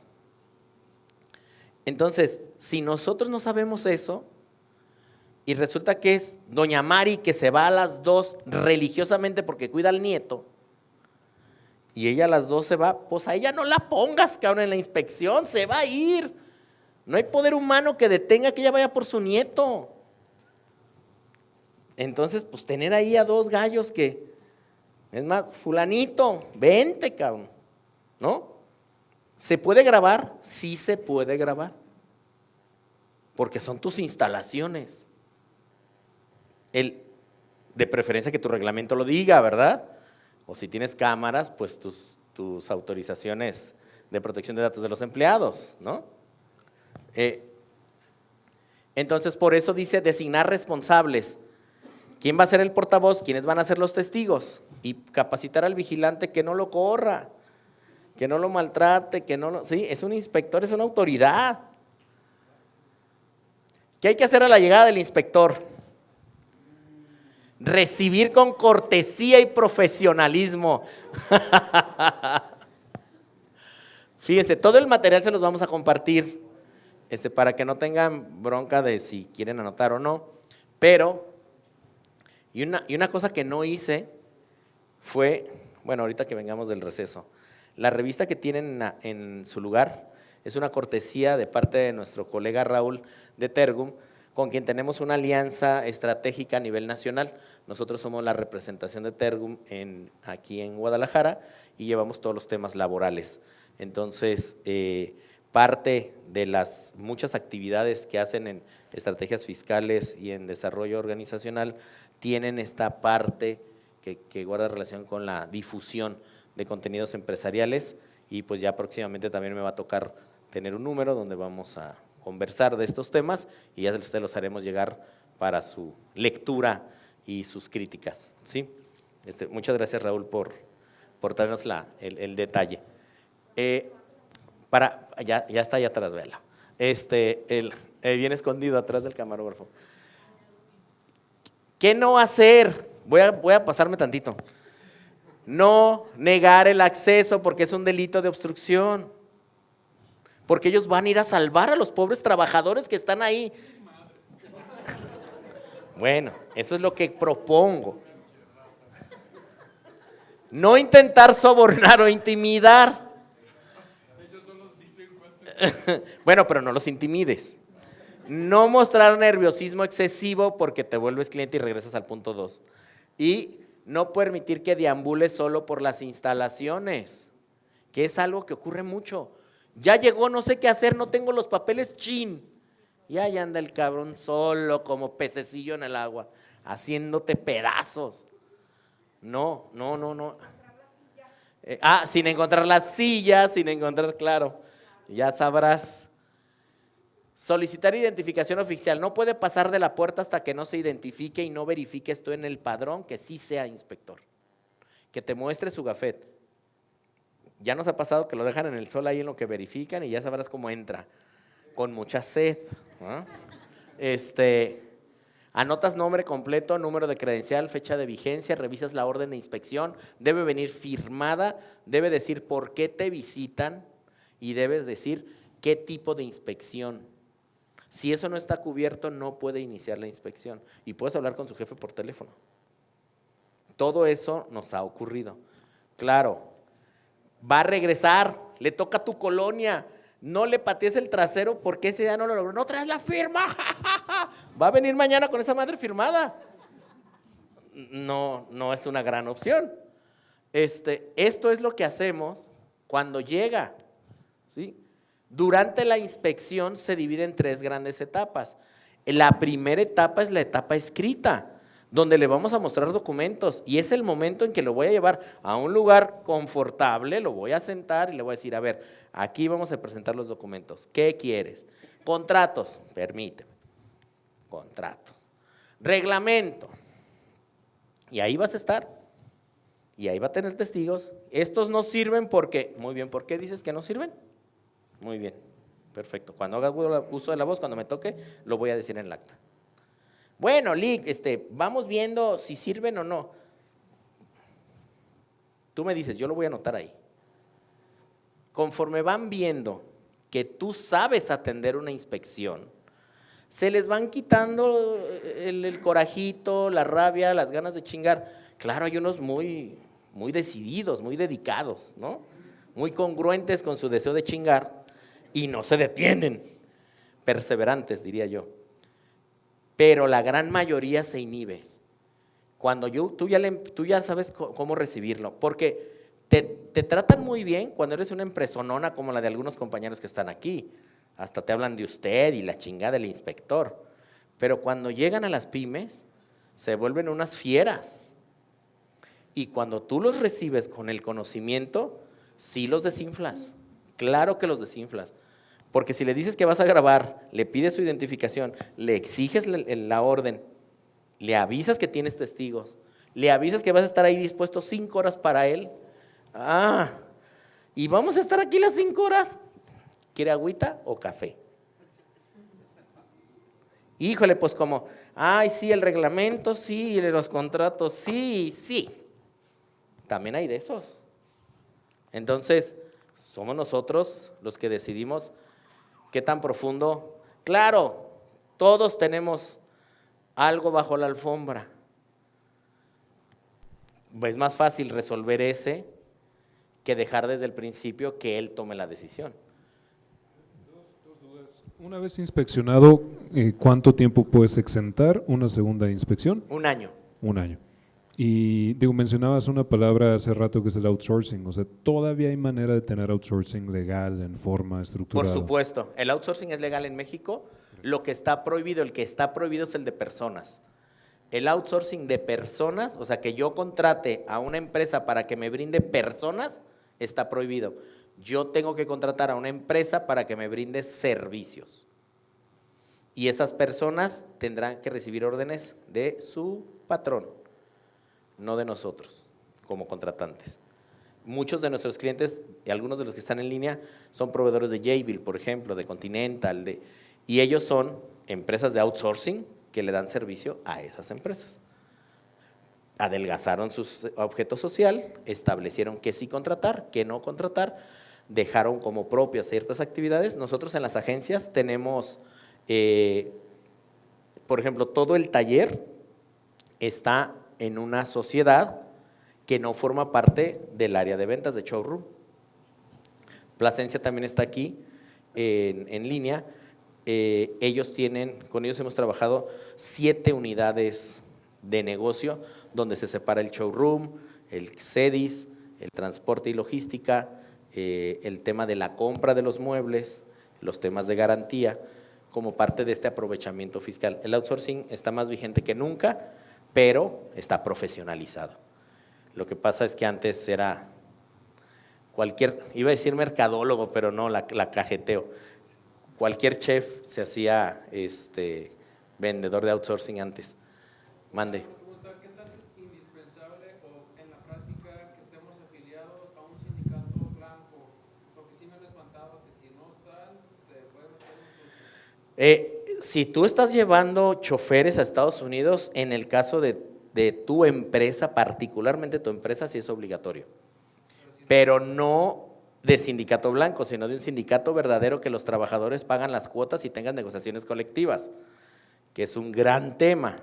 Entonces, si nosotros no sabemos eso y resulta que es doña Mari que se va a las 2 religiosamente porque cuida al nieto y ella a las 2 se va, pues a ella no la pongas, cabrón, en la inspección, se va a ir. No hay poder humano que detenga que ella vaya por su nieto. Entonces, pues tener ahí a 2 gallos que, es más, fulanito, vente, cabrón, ¿no? ¿Se puede grabar? Sí se puede grabar, porque son tus instalaciones. De preferencia que tu reglamento lo diga, ¿verdad? O si tienes cámaras, pues tus autorizaciones de protección de datos de los empleados, ¿no? Entonces, por eso dice designar responsables. ¿Quién va a ser el portavoz? ¿Quiénes van a ser los testigos? Y capacitar al vigilante que no lo corra, que no lo maltrate, que no lo… Sí, es un inspector, es una autoridad. ¿Qué hay que hacer a la llegada del inspector? Recibir con cortesía y profesionalismo. Fíjense, todo el material se los vamos a compartir, para que no tengan bronca de si quieren anotar o no, pero… Y una cosa que no hice fue, bueno, ahorita que vengamos del receso, la revista que tienen en su lugar es una cortesía de parte de nuestro colega Raúl de Tergum, con quien tenemos una alianza estratégica a nivel nacional. Nosotros somos la representación de Tergum aquí en Guadalajara y llevamos todos los temas laborales. Entonces, parte de las muchas actividades que hacen en estrategias fiscales y en desarrollo organizacional tienen esta parte que guarda relación con la difusión de contenidos empresariales y pues ya próximamente también me va a tocar tener un número donde vamos a conversar de estos temas y ya se los haremos llegar para su lectura y sus críticas, ¿sí? Muchas gracias, Raúl, por traernos el detalle. Ya está allá atrás, vela. Bien escondido atrás del camarógrafo. ¿Qué no hacer? Voy a pasarme tantito. No negar el acceso porque es un delito de obstrucción. Porque ellos van a ir a salvar a los pobres trabajadores que están ahí. Bueno, eso es lo que propongo. No intentar sobornar o intimidar. Bueno, pero no los intimides. No mostrar nerviosismo excesivo porque te vuelves cliente y regresas al punto 2. Y no permitir que deambules solo por las instalaciones, que es algo que ocurre mucho. Ya llegó, no sé qué hacer, no tengo los papeles, chin. Y ahí anda el cabrón solo como pececillo en el agua, haciéndote pedazos. No. Sin encontrar las sillas, sin encontrar, claro, ya sabrás. Solicitar identificación oficial. No puede pasar de la puerta hasta que no se identifique y no verifique esto en el padrón, que sí sea inspector. Que te muestre su gafet. Ya nos ha pasado que lo dejan en el sol ahí en lo que verifican y ya sabrás cómo entra. Con mucha sed, ¿no? Anotas nombre completo, número de credencial, fecha de vigencia, revisas la orden de inspección, debe venir firmada, debe decir por qué te visitan y debes decir qué tipo de inspección. Si eso no está cubierto, no puede iniciar la inspección y puedes hablar con su jefe por teléfono. Todo eso nos ha ocurrido. Claro, va a regresar, le toca a tu colonia, no le patees el trasero porque ese día no lo logró, no traes la firma, va a venir mañana con esa madre firmada. No es una gran opción. Esto es lo que hacemos cuando llega, ¿sí? Durante la inspección se divide en 3 grandes etapas. La primera etapa es la etapa escrita, donde le vamos a mostrar documentos y es el momento en que lo voy a llevar a un lugar confortable, lo voy a sentar y le voy a decir, a ver, aquí vamos a presentar los documentos, ¿qué quieres? Contratos, permíteme, contratos, reglamento, y ahí vas a estar, y ahí va a tener testigos, estos no sirven porque, muy bien, ¿por qué dices que no sirven? Muy bien, perfecto, cuando haga uso de la voz, cuando me toque, lo voy a decir en el acta. Bueno, Lick, vamos viendo si sirven o no. Tú me dices, yo lo voy a anotar ahí. Conforme van viendo que tú sabes atender una inspección, se les van quitando el corajito, la rabia, las ganas de chingar. Claro, hay unos muy decididos, muy dedicados, ¿no? Muy congruentes con su deseo de chingar y no se detienen. Perseverantes, diría yo. Pero la gran mayoría se inhibe. Cuando tú ya sabes cómo recibirlo, porque te tratan muy bien cuando eres una empresonona como la de algunos compañeros que están aquí. Hasta te hablan de usted y la chingada del inspector. Pero cuando llegan a las pymes, se vuelven unas fieras. Y cuando tú los recibes con el conocimiento, sí los desinflas. Claro que los desinflas. Porque si le dices que vas a grabar, le pides su identificación, le exiges la orden, le avisas que tienes testigos, le avisas que vas a estar ahí dispuesto 5 horas para él. Y vamos a estar aquí las 5 horas. ¿Quiere agüita o café? Híjole, pues como, sí, el reglamento, sí, los contratos, sí. También hay de esos. Entonces, somos nosotros los que decidimos qué tan profundo. Claro, todos tenemos algo bajo la alfombra. Es más fácil resolver ese que dejar desde el principio que él tome la decisión. Dos dudas. Una vez inspeccionado, ¿cuánto tiempo puedes exentar una segunda inspección? 1 año. 1 año. Y mencionabas una palabra hace rato que es el outsourcing, o sea, ¿todavía hay manera de tener outsourcing legal en forma estructurada? Por supuesto, el outsourcing es legal en México, lo que está prohibido, el que está prohibido es el de personas. El outsourcing de personas, o sea, que yo contrate a una empresa para que me brinde personas, está prohibido. Yo tengo que contratar a una empresa para que me brinde servicios. Y esas personas tendrán que recibir órdenes de su patrón, no de nosotros, como contratantes. Muchos de nuestros clientes, y algunos de los que están en línea, son proveedores de Jabil, por ejemplo, de Continental, y ellos son empresas de outsourcing que le dan servicio a esas empresas. Adelgazaron su objeto social, establecieron qué sí contratar, qué no contratar, dejaron como propias ciertas actividades. Nosotros en las agencias tenemos, por ejemplo, todo el taller está en una sociedad que no forma parte del área de ventas de showroom. Plasencia también está aquí en línea. Con ellos hemos trabajado 7 unidades de negocio donde se separa el showroom, el CEDIS, el transporte y logística, el tema de la compra de los muebles, los temas de garantía, como parte de este aprovechamiento fiscal. El outsourcing está más vigente que nunca, pero está profesionalizado. Lo que pasa es que antes era iba a decir mercadólogo, pero no, la cajeteo. Cualquier chef se hacía vendedor de outsourcing antes. Mande. ¿Qué tan indispensable o en la práctica que estemos afiliados a un sindicato blanco? Porque sí me han espantado que si no están, te pueden meter un susto. Si tú estás llevando choferes a Estados Unidos, en el caso de tu empresa, particularmente tu empresa, sí es obligatorio. Pero no de sindicato blanco, sino de un sindicato verdadero que los trabajadores pagan las cuotas y tengan negociaciones colectivas, que es un gran tema.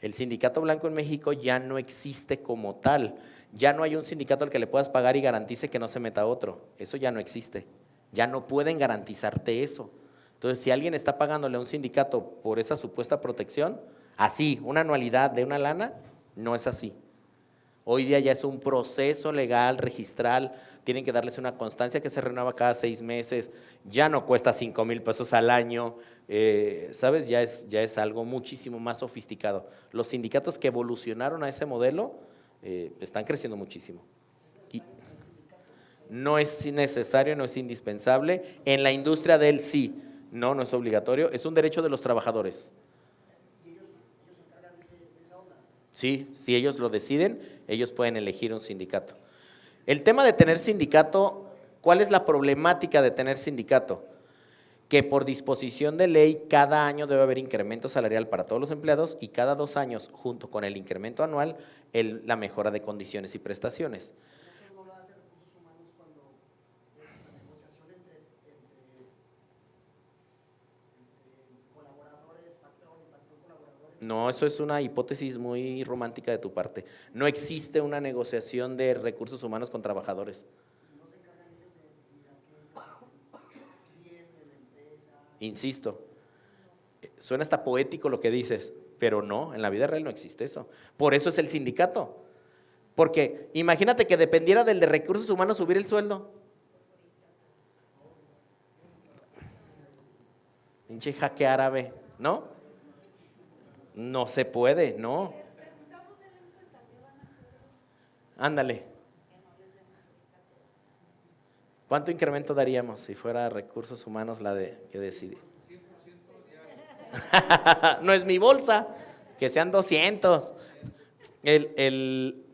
El sindicato blanco en México ya no existe como tal. Ya no hay un sindicato al que le puedas pagar y garantice que no se meta otro. Eso ya no existe. Ya no pueden garantizarte eso. Entonces, si alguien está pagándole a un sindicato por esa supuesta protección, así, una anualidad de una lana, no es así. Hoy día ya es un proceso legal, registral, tienen que darles una constancia que se renueva cada 6 meses, ya no cuesta 5,000 pesos al año, ¿sabes? Ya es algo muchísimo más sofisticado. Los sindicatos que evolucionaron a ese modelo están creciendo muchísimo. Y no es necesario, no es indispensable. En la industria del sí, no es obligatorio, es un derecho de los trabajadores. Sí, si ellos lo deciden, ellos pueden elegir un sindicato. El tema de tener sindicato, ¿cuál es la problemática de tener sindicato? Que por disposición de ley cada año debe haber incremento salarial para todos los empleados y cada 2 años, junto con el incremento anual, la mejora de condiciones y prestaciones. No, eso es una hipótesis muy romántica de tu parte. No existe una negociación de recursos humanos con trabajadores. Insisto, suena hasta poético lo que dices, pero no, en la vida real no existe eso. Por eso es el sindicato. Porque imagínate que dependiera del de recursos humanos subir el sueldo. Pinche jaque árabe, ¿no? No se puede, no. Ándale. ¿Cuánto incremento daríamos si fuera recursos humanos la que decide? No es mi bolsa, que sean 200. El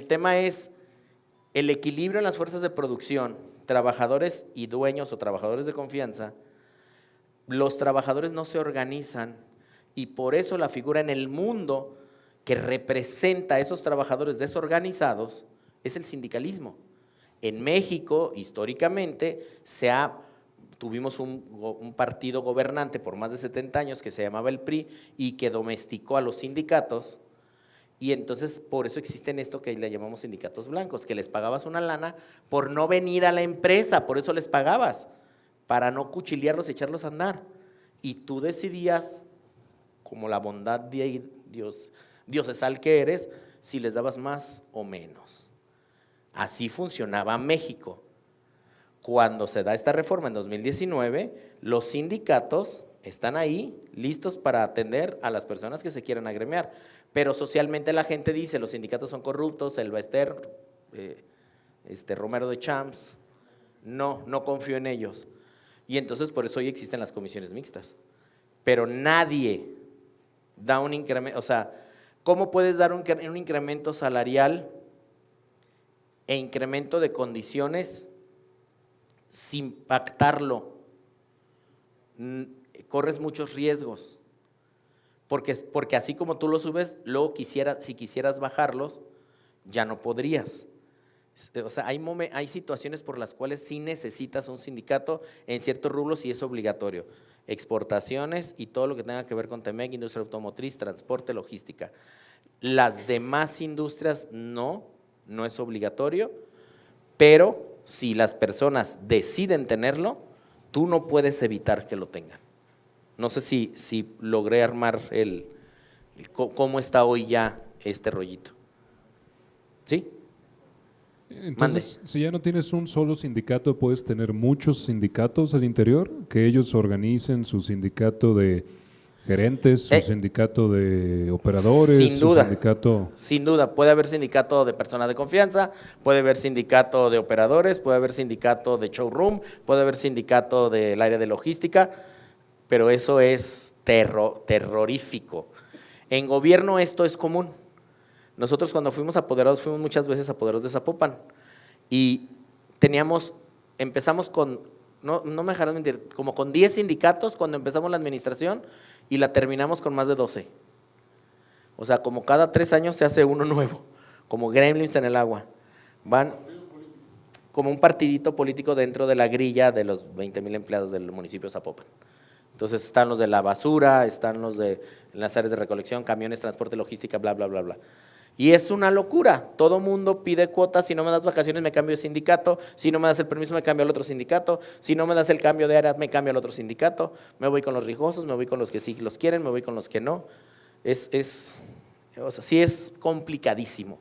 tema es el equilibrio en las fuerzas de producción, trabajadores y dueños o trabajadores de confianza. Los trabajadores no se organizan y por eso la figura en el mundo que representa a esos trabajadores desorganizados es el sindicalismo. En México, históricamente, tuvimos un partido gobernante por más de 70 años que se llamaba el PRI y que domesticó a los sindicatos, y entonces por eso existen esto que le llamamos sindicatos blancos, que les pagabas una lana por no venir a la empresa, por eso les pagabas, para no cuchillarlos y echarlos a andar, y tú decidías, como la bondad de Dios, diosesal que eres, si les dabas más o menos. Así funcionaba México. Cuando se da esta reforma en 2019, los sindicatos están ahí listos para atender a las personas que se quieran agremiar, pero socialmente la gente dice, los sindicatos son corruptos, el Baester, Romero de Champs, no confío en ellos. Y entonces por eso hoy existen las comisiones mixtas. Pero nadie da un incremento, o sea, ¿cómo puedes dar un incremento salarial e incremento de condiciones sin pactarlo? Corres muchos riesgos, porque así como tú lo subes, luego si quisieras bajarlos, ya no podrías. O sea, hay situaciones por las cuales sí necesitas un sindicato en ciertos rubros y es obligatorio. Exportaciones y todo lo que tenga que ver con Temec, industria automotriz, transporte, logística. Las demás industrias no es obligatorio, pero si las personas deciden tenerlo, tú no puedes evitar que lo tengan. No sé si logré armar cómo está hoy ya este rollito. ¿Sí? Entonces, Mande. si ya no tienes un solo sindicato, puedes tener muchos sindicatos al interior, que ellos organicen su sindicato de gerentes, su sindicato de operadores, sin duda, su sindicato… Sin duda, puede haber sindicato de personas de confianza, puede haber sindicato de operadores, puede haber sindicato de showroom, puede haber sindicato del área de logística, pero eso es terrorífico. En gobierno esto es común. Nosotros cuando fuimos apoderados, fuimos muchas veces apoderados de Zapopan y empezamos con, no me dejarán mentir, como con 10 sindicatos cuando empezamos la administración y la terminamos con más de 12. O sea, como cada 3 años se hace uno nuevo, como gremlins en el agua. Van como un partidito político dentro de la grilla de los 20,000 empleados del municipio de Zapopan. Entonces están los de la basura, están los de las áreas de recolección, camiones, transporte, logística, bla, bla, bla, bla. Y es una locura, todo mundo pide cuotas, si no me das vacaciones me cambio de sindicato, si no me das el permiso me cambio al otro sindicato, si no me das el cambio de área me cambio al otro sindicato, me voy con los rijosos, me voy con los que sí los quieren, me voy con los que no. O sea, sí es complicadísimo,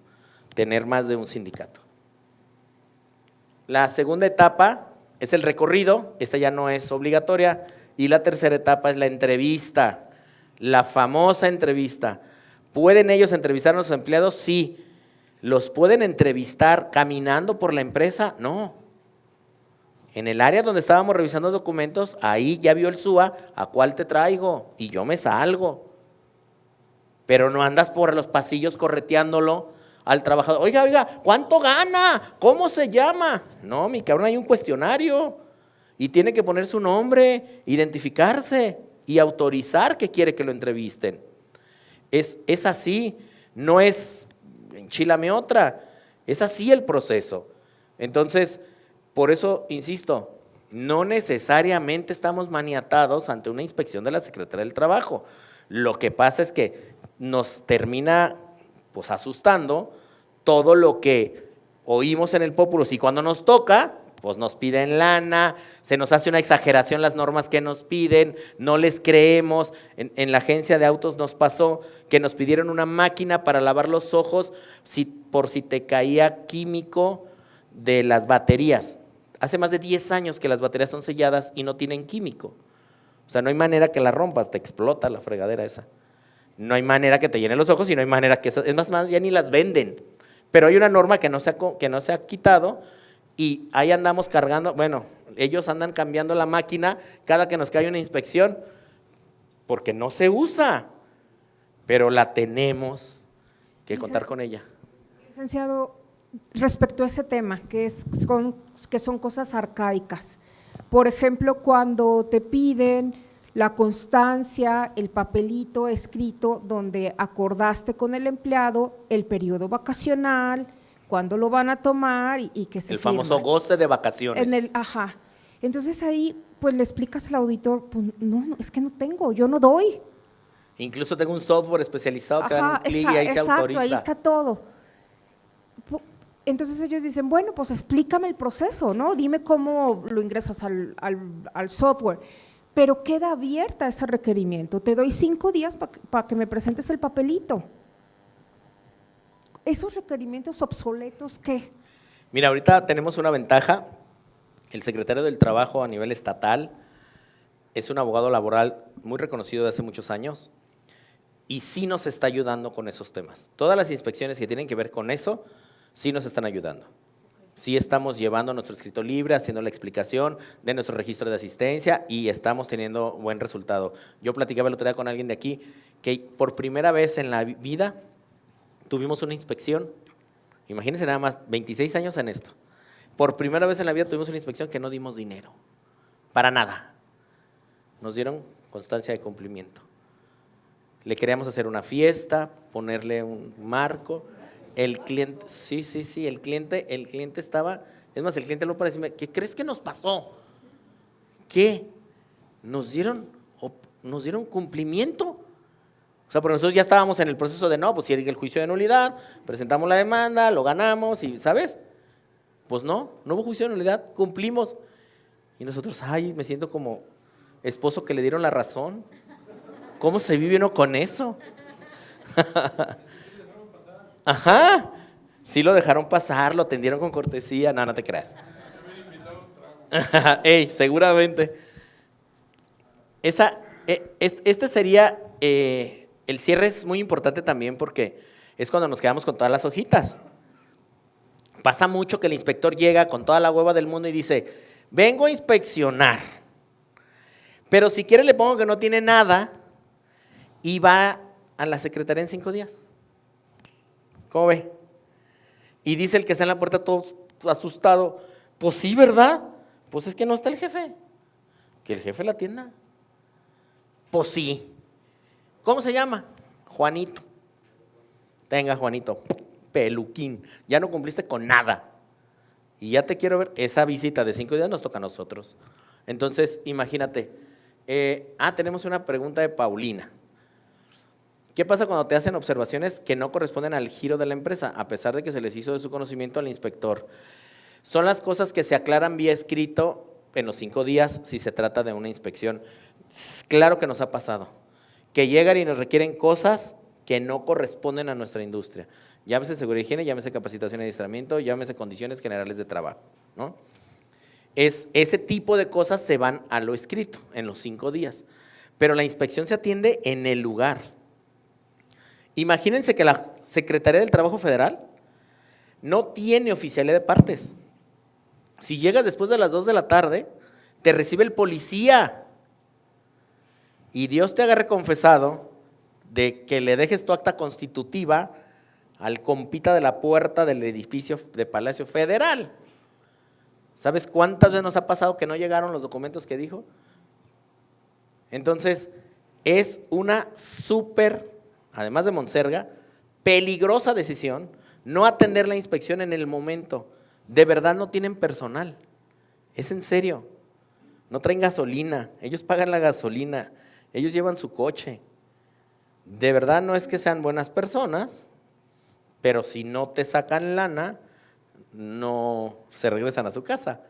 tener más de un sindicato. La segunda etapa es el recorrido, esta ya no es obligatoria, y la tercera etapa es la entrevista, la famosa entrevista. ¿Pueden ellos entrevistar a los empleados? Sí. ¿Los pueden entrevistar caminando por la empresa? No. En el área donde estábamos revisando documentos, ahí ya vio el SUA, ¿a cuál te traigo? Y yo me salgo. Pero no andas por los pasillos correteándolo al trabajador. Oiga, ¿cuánto gana? ¿Cómo se llama? No, mi cabrón, hay un cuestionario y tiene que poner su nombre, identificarse y autorizar que quiere que lo entrevisten. Es así, no es enchílame otra, es así el proceso. Entonces, por eso, insisto, no necesariamente estamos maniatados ante una inspección de la Secretaría del Trabajo. Lo que pasa es que nos termina pues asustando todo lo que oímos en el Populus y cuando nos toca, pues nos piden lana, se nos hace una exageración las normas que nos piden, no les creemos. En la agencia de autos nos pasó que nos pidieron una máquina para lavar los ojos por si te caía químico de las baterías. Hace más de 10 años que las baterías son selladas y no tienen químico. O sea, no hay manera que la rompas, te explota la fregadera esa. No hay manera que te llene los ojos y no hay manera que… Es más, ya ni las venden. Pero hay una norma que no se ha quitado y ahí andamos cargando, bueno, ellos andan cambiando la máquina cada que nos cae una inspección porque no se usa, pero la tenemos que contar con ella. Licenciado, respecto a ese tema, que son cosas arcaicas, por ejemplo, cuando te piden la constancia, el papelito escrito donde acordaste con el empleado el periodo vacacional, cuándo lo van a tomar y que se el famoso goce de vacaciones. Ajá. Entonces ahí pues le explicas al auditor, pues, no, es que no tengo, yo no doy. Incluso tengo un software especializado que dan un clic y ahí se autoriza. Ahí está todo. Entonces ellos dicen, bueno, pues explícame el proceso, ¿no? Dime cómo lo ingresas al software. Pero queda abierta ese requerimiento. Te doy 5 días para que me presentes el papelito. ¿Esos requerimientos obsoletos qué? Mira, ahorita tenemos una ventaja. El secretario del Trabajo a nivel estatal es un abogado laboral muy reconocido de hace muchos años y sí nos está ayudando con esos temas. Todas las inspecciones que tienen que ver con eso, sí nos están ayudando. Sí estamos llevando nuestro escrito libre, haciendo la explicación de nuestro registro de asistencia y estamos teniendo buen resultado. Yo platicaba el otro día con alguien de aquí que por primera vez en la vida tuvimos una inspección. Imagínense nada más, 26 años en esto. Por primera vez en la vida tuvimos una inspección que no dimos dinero, para nada. Nos dieron constancia de cumplimiento. Le queríamos hacer una fiesta, ponerle un marco. El cliente, sí, el cliente estaba, es más, el cliente lo para decirme, ¿qué crees que nos pasó? ¿Qué? ¿Nos dieron cumplimiento? O sea, porque nosotros ya estábamos en el proceso de, no, pues si era el juicio de nulidad, presentamos la demanda, lo ganamos y, ¿sabes? Pues no hubo juicio de nulidad, cumplimos. Y nosotros, ay, me siento como esposo que le dieron la razón. ¿Cómo se vive uno con eso? Ajá, sí lo dejaron pasar, lo atendieron con cortesía, no te creas. Ey, seguramente. Este sería, el cierre es muy importante también porque es cuando nos quedamos con todas las hojitas. Pasa mucho que el inspector llega con toda la hueva del mundo y dice, vengo a inspeccionar, pero si quiere le pongo que no tiene nada y va a la secretaría en 5 días. ¿Cómo ve? Y dice el que está en la puerta todo asustado, pues sí, ¿verdad? Pues es que no está el jefe. Que el jefe la atienda. Pues sí. ¿Cómo se llama? Juanito. Tenga, Juanito, peluquín, ya no cumpliste con nada. Y ya te quiero ver, esa visita de 5 días nos toca a nosotros. Entonces, imagínate. Tenemos una pregunta de Paulina. ¿Qué pasa cuando te hacen observaciones que no corresponden al giro de la empresa, a pesar de que se les hizo de su conocimiento al inspector? Son las cosas que se aclaran vía escrito en los 5 días si se trata de una inspección. Claro que nos ha pasado, que llegan y nos requieren cosas que no corresponden a nuestra industria. Llámese seguridad y higiene, llámese capacitación y adiestramiento, llámese condiciones generales de trabajo, ¿no? Ese tipo de cosas se van a lo escrito en los 5 días, pero la inspección se atiende en el lugar. Imagínense que la Secretaría del Trabajo Federal no tiene oficialidad de partes. Si llegas después de las 2 de la tarde, te recibe el policía y Dios te agarre confesado de que le dejes tu acta constitutiva al compita de la puerta del edificio de Palacio Federal. ¿Sabes cuántas veces nos ha pasado que no llegaron los documentos que dijo? Entonces, es una súper, además de monserga, peligrosa decisión no atender la inspección en el momento. De verdad no tienen personal, es en serio. No traen gasolina, ellos pagan la gasolina, ellos llevan su coche. De verdad no es que sean buenas personas, pero si no te sacan lana, no se regresan a su casa.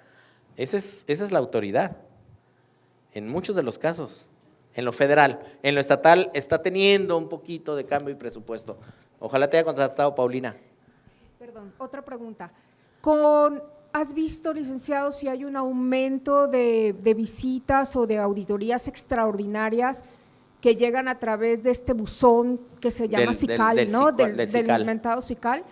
Esa es la autoridad, en muchos de los casos. En lo federal, en lo estatal está teniendo un poquito de cambio y presupuesto. Ojalá te haya contestado, Paulina. Perdón, otra pregunta. ¿Has visto, licenciado, si hay un aumento de visitas o de auditorías extraordinarias que llegan a través de este buzón que se llama CICAL, ¿no? Del CICAL. inventado CICAL?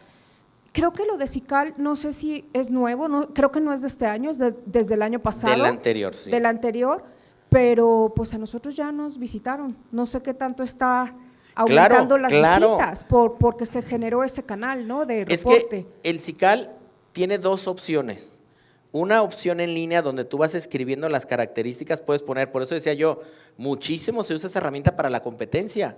Creo que lo de CICAL, no sé si es nuevo, no, creo que no es de este año, es desde el año pasado. Del anterior, sí. Del anterior, pero pues a nosotros ya nos visitaron. No sé qué tanto está aumentando las visitas porque se generó ese canal, ¿no? De reporte. Es que el CICAL tiene 2 opciones. Una opción en línea donde tú vas escribiendo las características, puedes poner, por eso decía yo, muchísimo se usa esa herramienta para la competencia.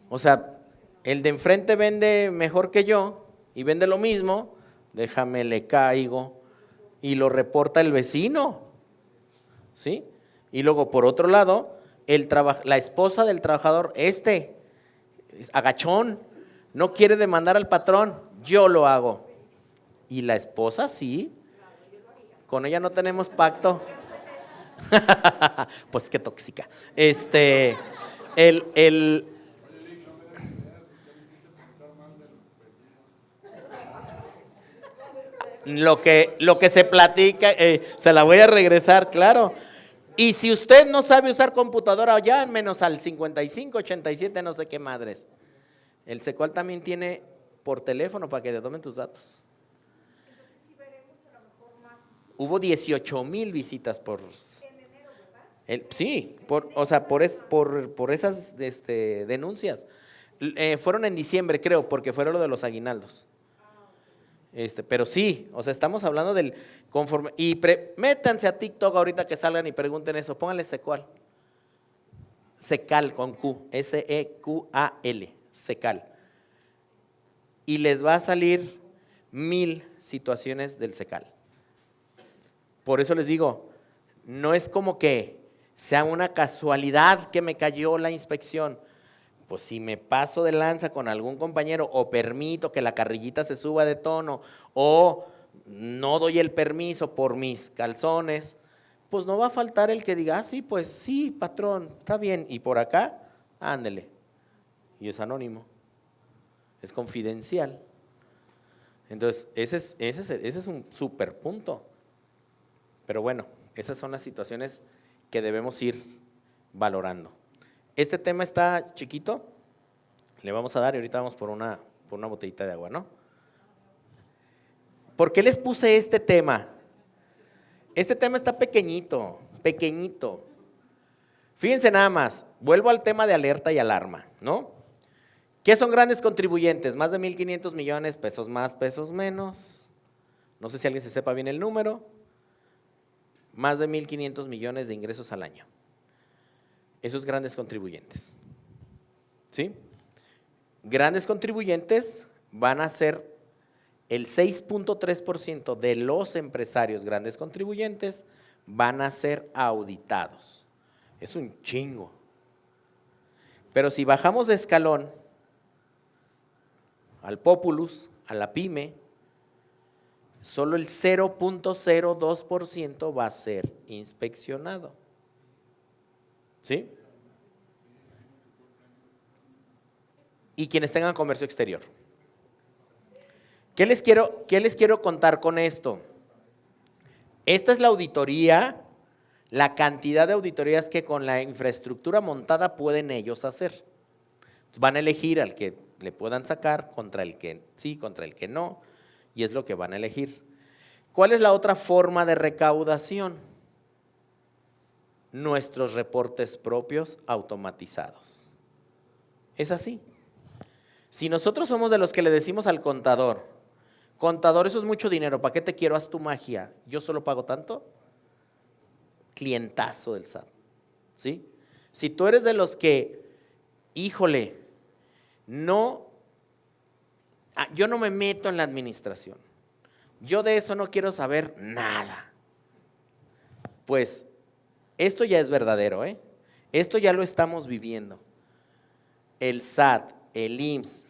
O sea, el de enfrente vende mejor que yo y vende lo mismo, déjame le caigo y lo reporta el vecino, ¿sí? Y luego por otro lado, la esposa del trabajador, agachón, no quiere demandar al patrón, yo lo hago. Y la esposa sí, con ella no tenemos pacto. Pues qué tóxica. Lo que se platica, se la voy a regresar, claro. Y si usted no sabe usar computadora, ya menos al 55, 87, no sé qué madres. El SECUAL también tiene por teléfono para que te tomen tus datos. Entonces sí veremos a lo mejor más visitas. Hubo 18,000 visitas por… En enero, ¿verdad? Sí, por esas denuncias. Fueron en diciembre, creo, porque fueron lo de los aguinaldos. Pero sí, o sea, estamos hablando del conforme. Y métanse a TikTok ahorita que salgan y pregunten eso, pónganle SECUAL. SECAL con Q, SEQAL, SECAL. Y les va a salir 1000 situaciones del SECAL. Por eso les digo, no es como que sea una casualidad que me cayó la inspección. Pues si me paso de lanza con algún compañero o permito que la carrillita se suba de tono o no doy el permiso por mis calzones, pues no va a faltar el que diga, sí, pues sí, patrón, está bien. Y por acá, ándele. Y es anónimo, es confidencial. Entonces, ese es un súper punto. Pero bueno, esas son las situaciones que debemos ir valorando. Este tema está chiquito, le vamos a dar y ahorita vamos por una botellita de agua, ¿no? ¿Por qué les puse este tema? Este tema está pequeñito, pequeñito. Fíjense nada más, vuelvo al tema de alerta y alarma, ¿no? ¿Qué son grandes contribuyentes? Más de 1,500 millones, pesos más, pesos menos. No sé si alguien se sepa bien el número. Más de 1,500 millones de ingresos al año. Esos grandes contribuyentes, ¿sí? Grandes contribuyentes van a ser el 6.3% de los empresarios grandes contribuyentes van a ser auditados. Es un chingo. Pero si bajamos de escalón al populus, a la pyme, solo el 0.02% va a ser inspeccionado. ¿Sí? Y quienes tengan comercio exterior. ¿Qué les quiero contar con esto? Esta es la auditoría, la cantidad de auditorías que con la infraestructura montada pueden ellos hacer. Van a elegir al que le puedan sacar, contra el que sí, contra el que no, y es lo que van a elegir. ¿Cuál es la otra forma de recaudación? Nuestros reportes propios automatizados. Es así. Si nosotros somos de los que le decimos al contador, contador, eso es mucho dinero, ¿para qué te quiero? Haz tu magia, yo solo pago tanto, clientazo del SAT, ¿sí? Si tú eres de los que, híjole, yo no me meto en la administración, yo de eso no quiero saber nada, pues esto ya es verdadero, esto ya lo estamos viviendo. El SAT, el IMSS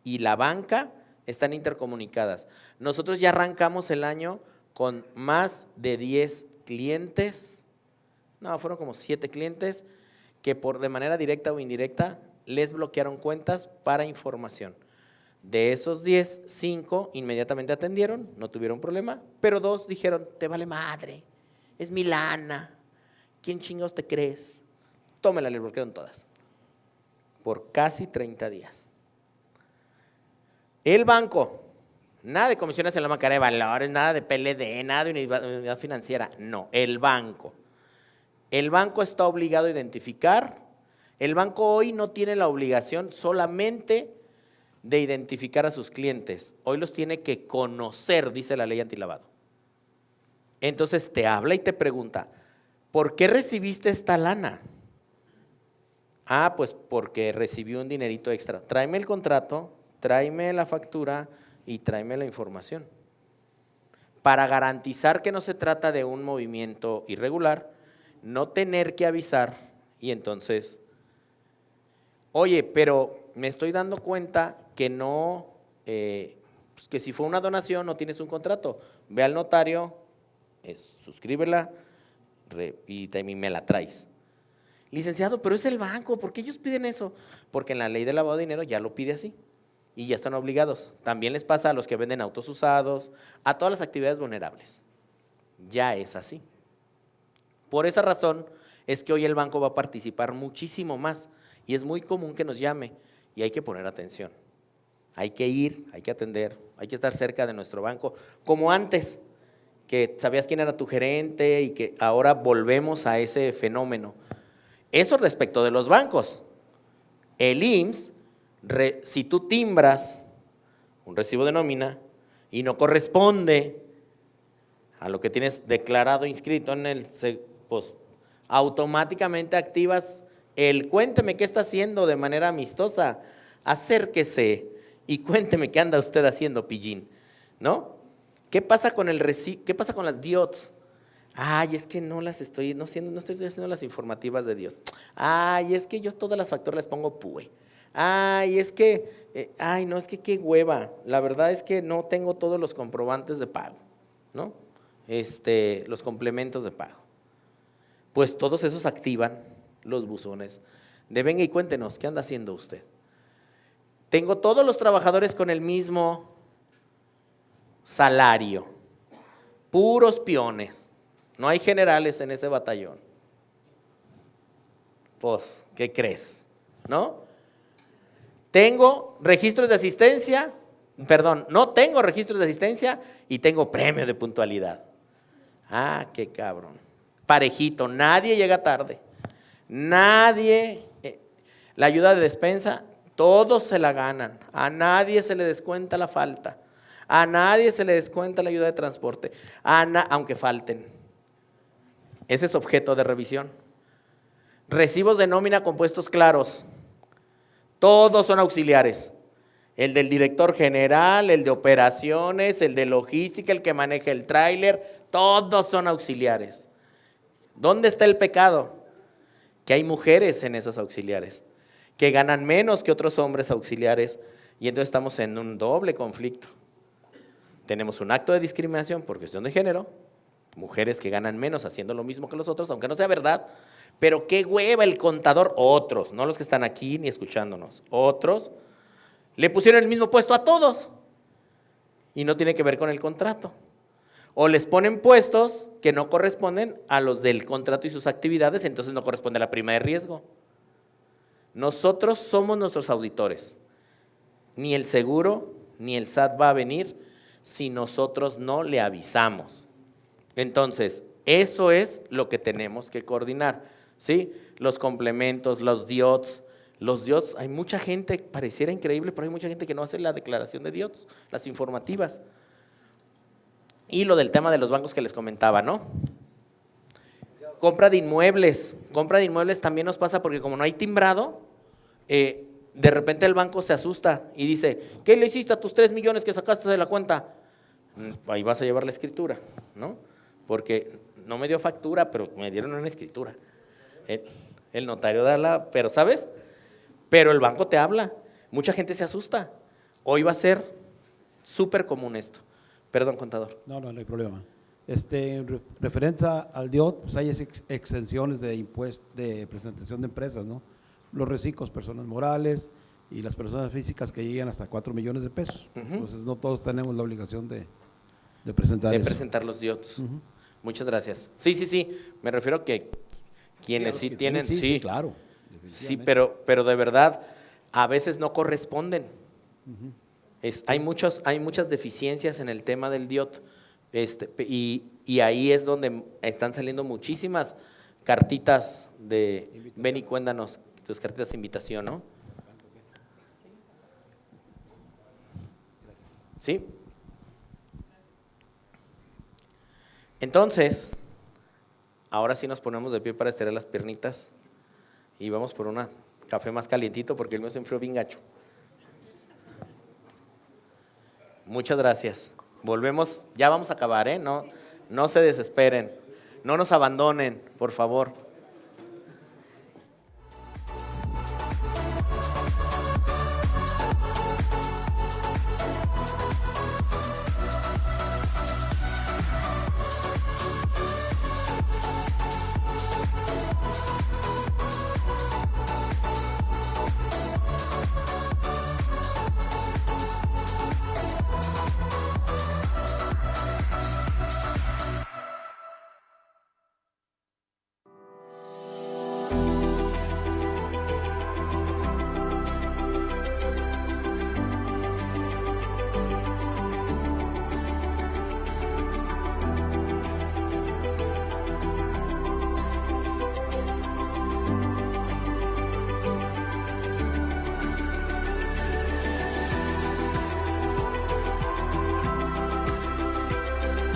y la banca están intercomunicadas. Nosotros ya arrancamos el año con más de 10 clientes, fueron como 7 clientes que de manera directa o indirecta les bloquearon cuentas para información. De esos 10, 5 inmediatamente atendieron, no tuvieron problema, pero 2 dijeron, te vale madre, es mi lana, ¿quién chingados te crees? Tómela, le bloquearon todas, por casi 30 días. El banco, nada de comisiones en la banca de valores, nada de PLD, nada de unidad financiera, no, el banco. El banco está obligado a identificar, el banco hoy no tiene la obligación solamente de identificar a sus clientes, hoy los tiene que conocer, dice la ley antilavado. Entonces te habla y te pregunta, ¿por qué recibiste esta lana? Pues porque recibí un dinerito extra. Tráeme el contrato, tráeme la factura y tráeme la información. Para garantizar que no se trata de un movimiento irregular, no tener que avisar y entonces, oye, pero me estoy dando cuenta que no, pues que si fue una donación no tienes un contrato. Ve al notario, suscríbela y también me la traes. Licenciado, pero es el banco, ¿por qué ellos piden eso? Porque en la ley de lavado de dinero ya lo pide así y ya están obligados. También les pasa a los que venden autos usados, a todas las actividades vulnerables. Ya es así. Por esa razón es que hoy el banco va a participar muchísimo más y es muy común que nos llame y hay que poner atención. Hay que ir, hay que atender, hay que estar cerca de nuestro banco, como antes, que sabías quién era tu gerente y que ahora volvemos a ese fenómeno. Eso respecto de los bancos. El IMSS, si tú timbras un recibo de nómina y no corresponde a lo que tienes declarado inscrito en el, pues automáticamente activas el cuénteme qué está haciendo de manera amistosa, acérquese y cuénteme qué anda usted haciendo, pillín, ¿no? ¿Qué pasa con qué pasa con las DIOTs? Ay, es que no estoy haciendo las informativas de DIOT. Ay, es que yo todas las facturas les pongo PUE. Ay, es que, no, es que qué hueva. La verdad es que no tengo todos los comprobantes de pago, ¿no? Los complementos de pago. Pues todos esos activan los buzones de venga y cuéntenos, ¿qué anda haciendo usted? Tengo todos los trabajadores con el mismo salario, puros peones, no hay generales en ese batallón. Pues, ¿qué crees? ¿No? Tengo registros de asistencia, no tengo registros de asistencia y tengo premio de puntualidad. Qué cabrón. Parejito, nadie llega tarde, nadie, la ayuda de despensa, todos se la ganan, a nadie se le descuenta la falta, a nadie se le descuenta la ayuda de transporte, aunque falten. Ese es objeto de revisión. Recibos de nómina con puestos claros, todos son auxiliares. El del director general, el de operaciones, el de logística, el que maneja el tráiler, todos son auxiliares. ¿Dónde está el pecado? Que hay mujeres en esos auxiliares, que ganan menos que otros hombres auxiliares y entonces estamos en un doble conflicto. Tenemos un acto de discriminación por cuestión de género, mujeres que ganan menos haciendo lo mismo que los otros, aunque no sea verdad, pero qué hueva el contador, otros, no los que están aquí ni escuchándonos, otros, le pusieron el mismo puesto a todos. y no tiene que ver con el contrato. O les ponen puestos que no corresponden a los del contrato y sus actividades, entonces no corresponde a la prima de riesgo. Nosotros somos nuestros auditores. Ni el seguro ni el SAT va a venir si nosotros no le avisamos. Entonces, eso es lo que tenemos que coordinar, ¿sí? Los complementos, los DIOTS. Los DIOTS, hay mucha gente, pareciera increíble, pero hay mucha gente que no hace la declaración de DIOTS, las informativas. Y lo del tema de los bancos que les comentaba, ¿no? Compra de inmuebles también nos pasa porque como no hay timbrado, de repente el banco se asusta y dice, ¿qué le hiciste a tus 3 millones que sacaste de la cuenta? Ahí vas a llevar la escritura, ¿no? Porque no me dio factura, pero me dieron una escritura. El notario da la, pero ¿sabes? Pero el banco te habla, mucha gente se asusta. Hoy va a ser súper común esto. Perdón, contador. No hay problema. Referente al DIOT, pues hay exenciones de impuestos, de presentación de empresas, ¿no? Los reciclos, personas morales y las personas físicas que llegan hasta 4 millones de pesos. Entonces, no todos tenemos la obligación de presentar eso. Presentar los DIOTs. Muchas gracias. Sí, me refiero a que quienes sí tienen, sí, claro. Sí, pero de verdad, a veces no corresponden. Hay muchas deficiencias en el tema del DIOT, y ahí es donde están saliendo muchísimas cartitas de ven y cuéntanos, tus cartitas de invitación, ¿no? ¿Sí? Entonces, ahora sí nos ponemos de pie para estirar las piernitas y vamos por un café más calientito porque el mío se enfrió bien gacho. Muchas gracias. Volvemos, ya vamos a acabar, ¿eh? No se desesperen, no nos abandonen, por favor.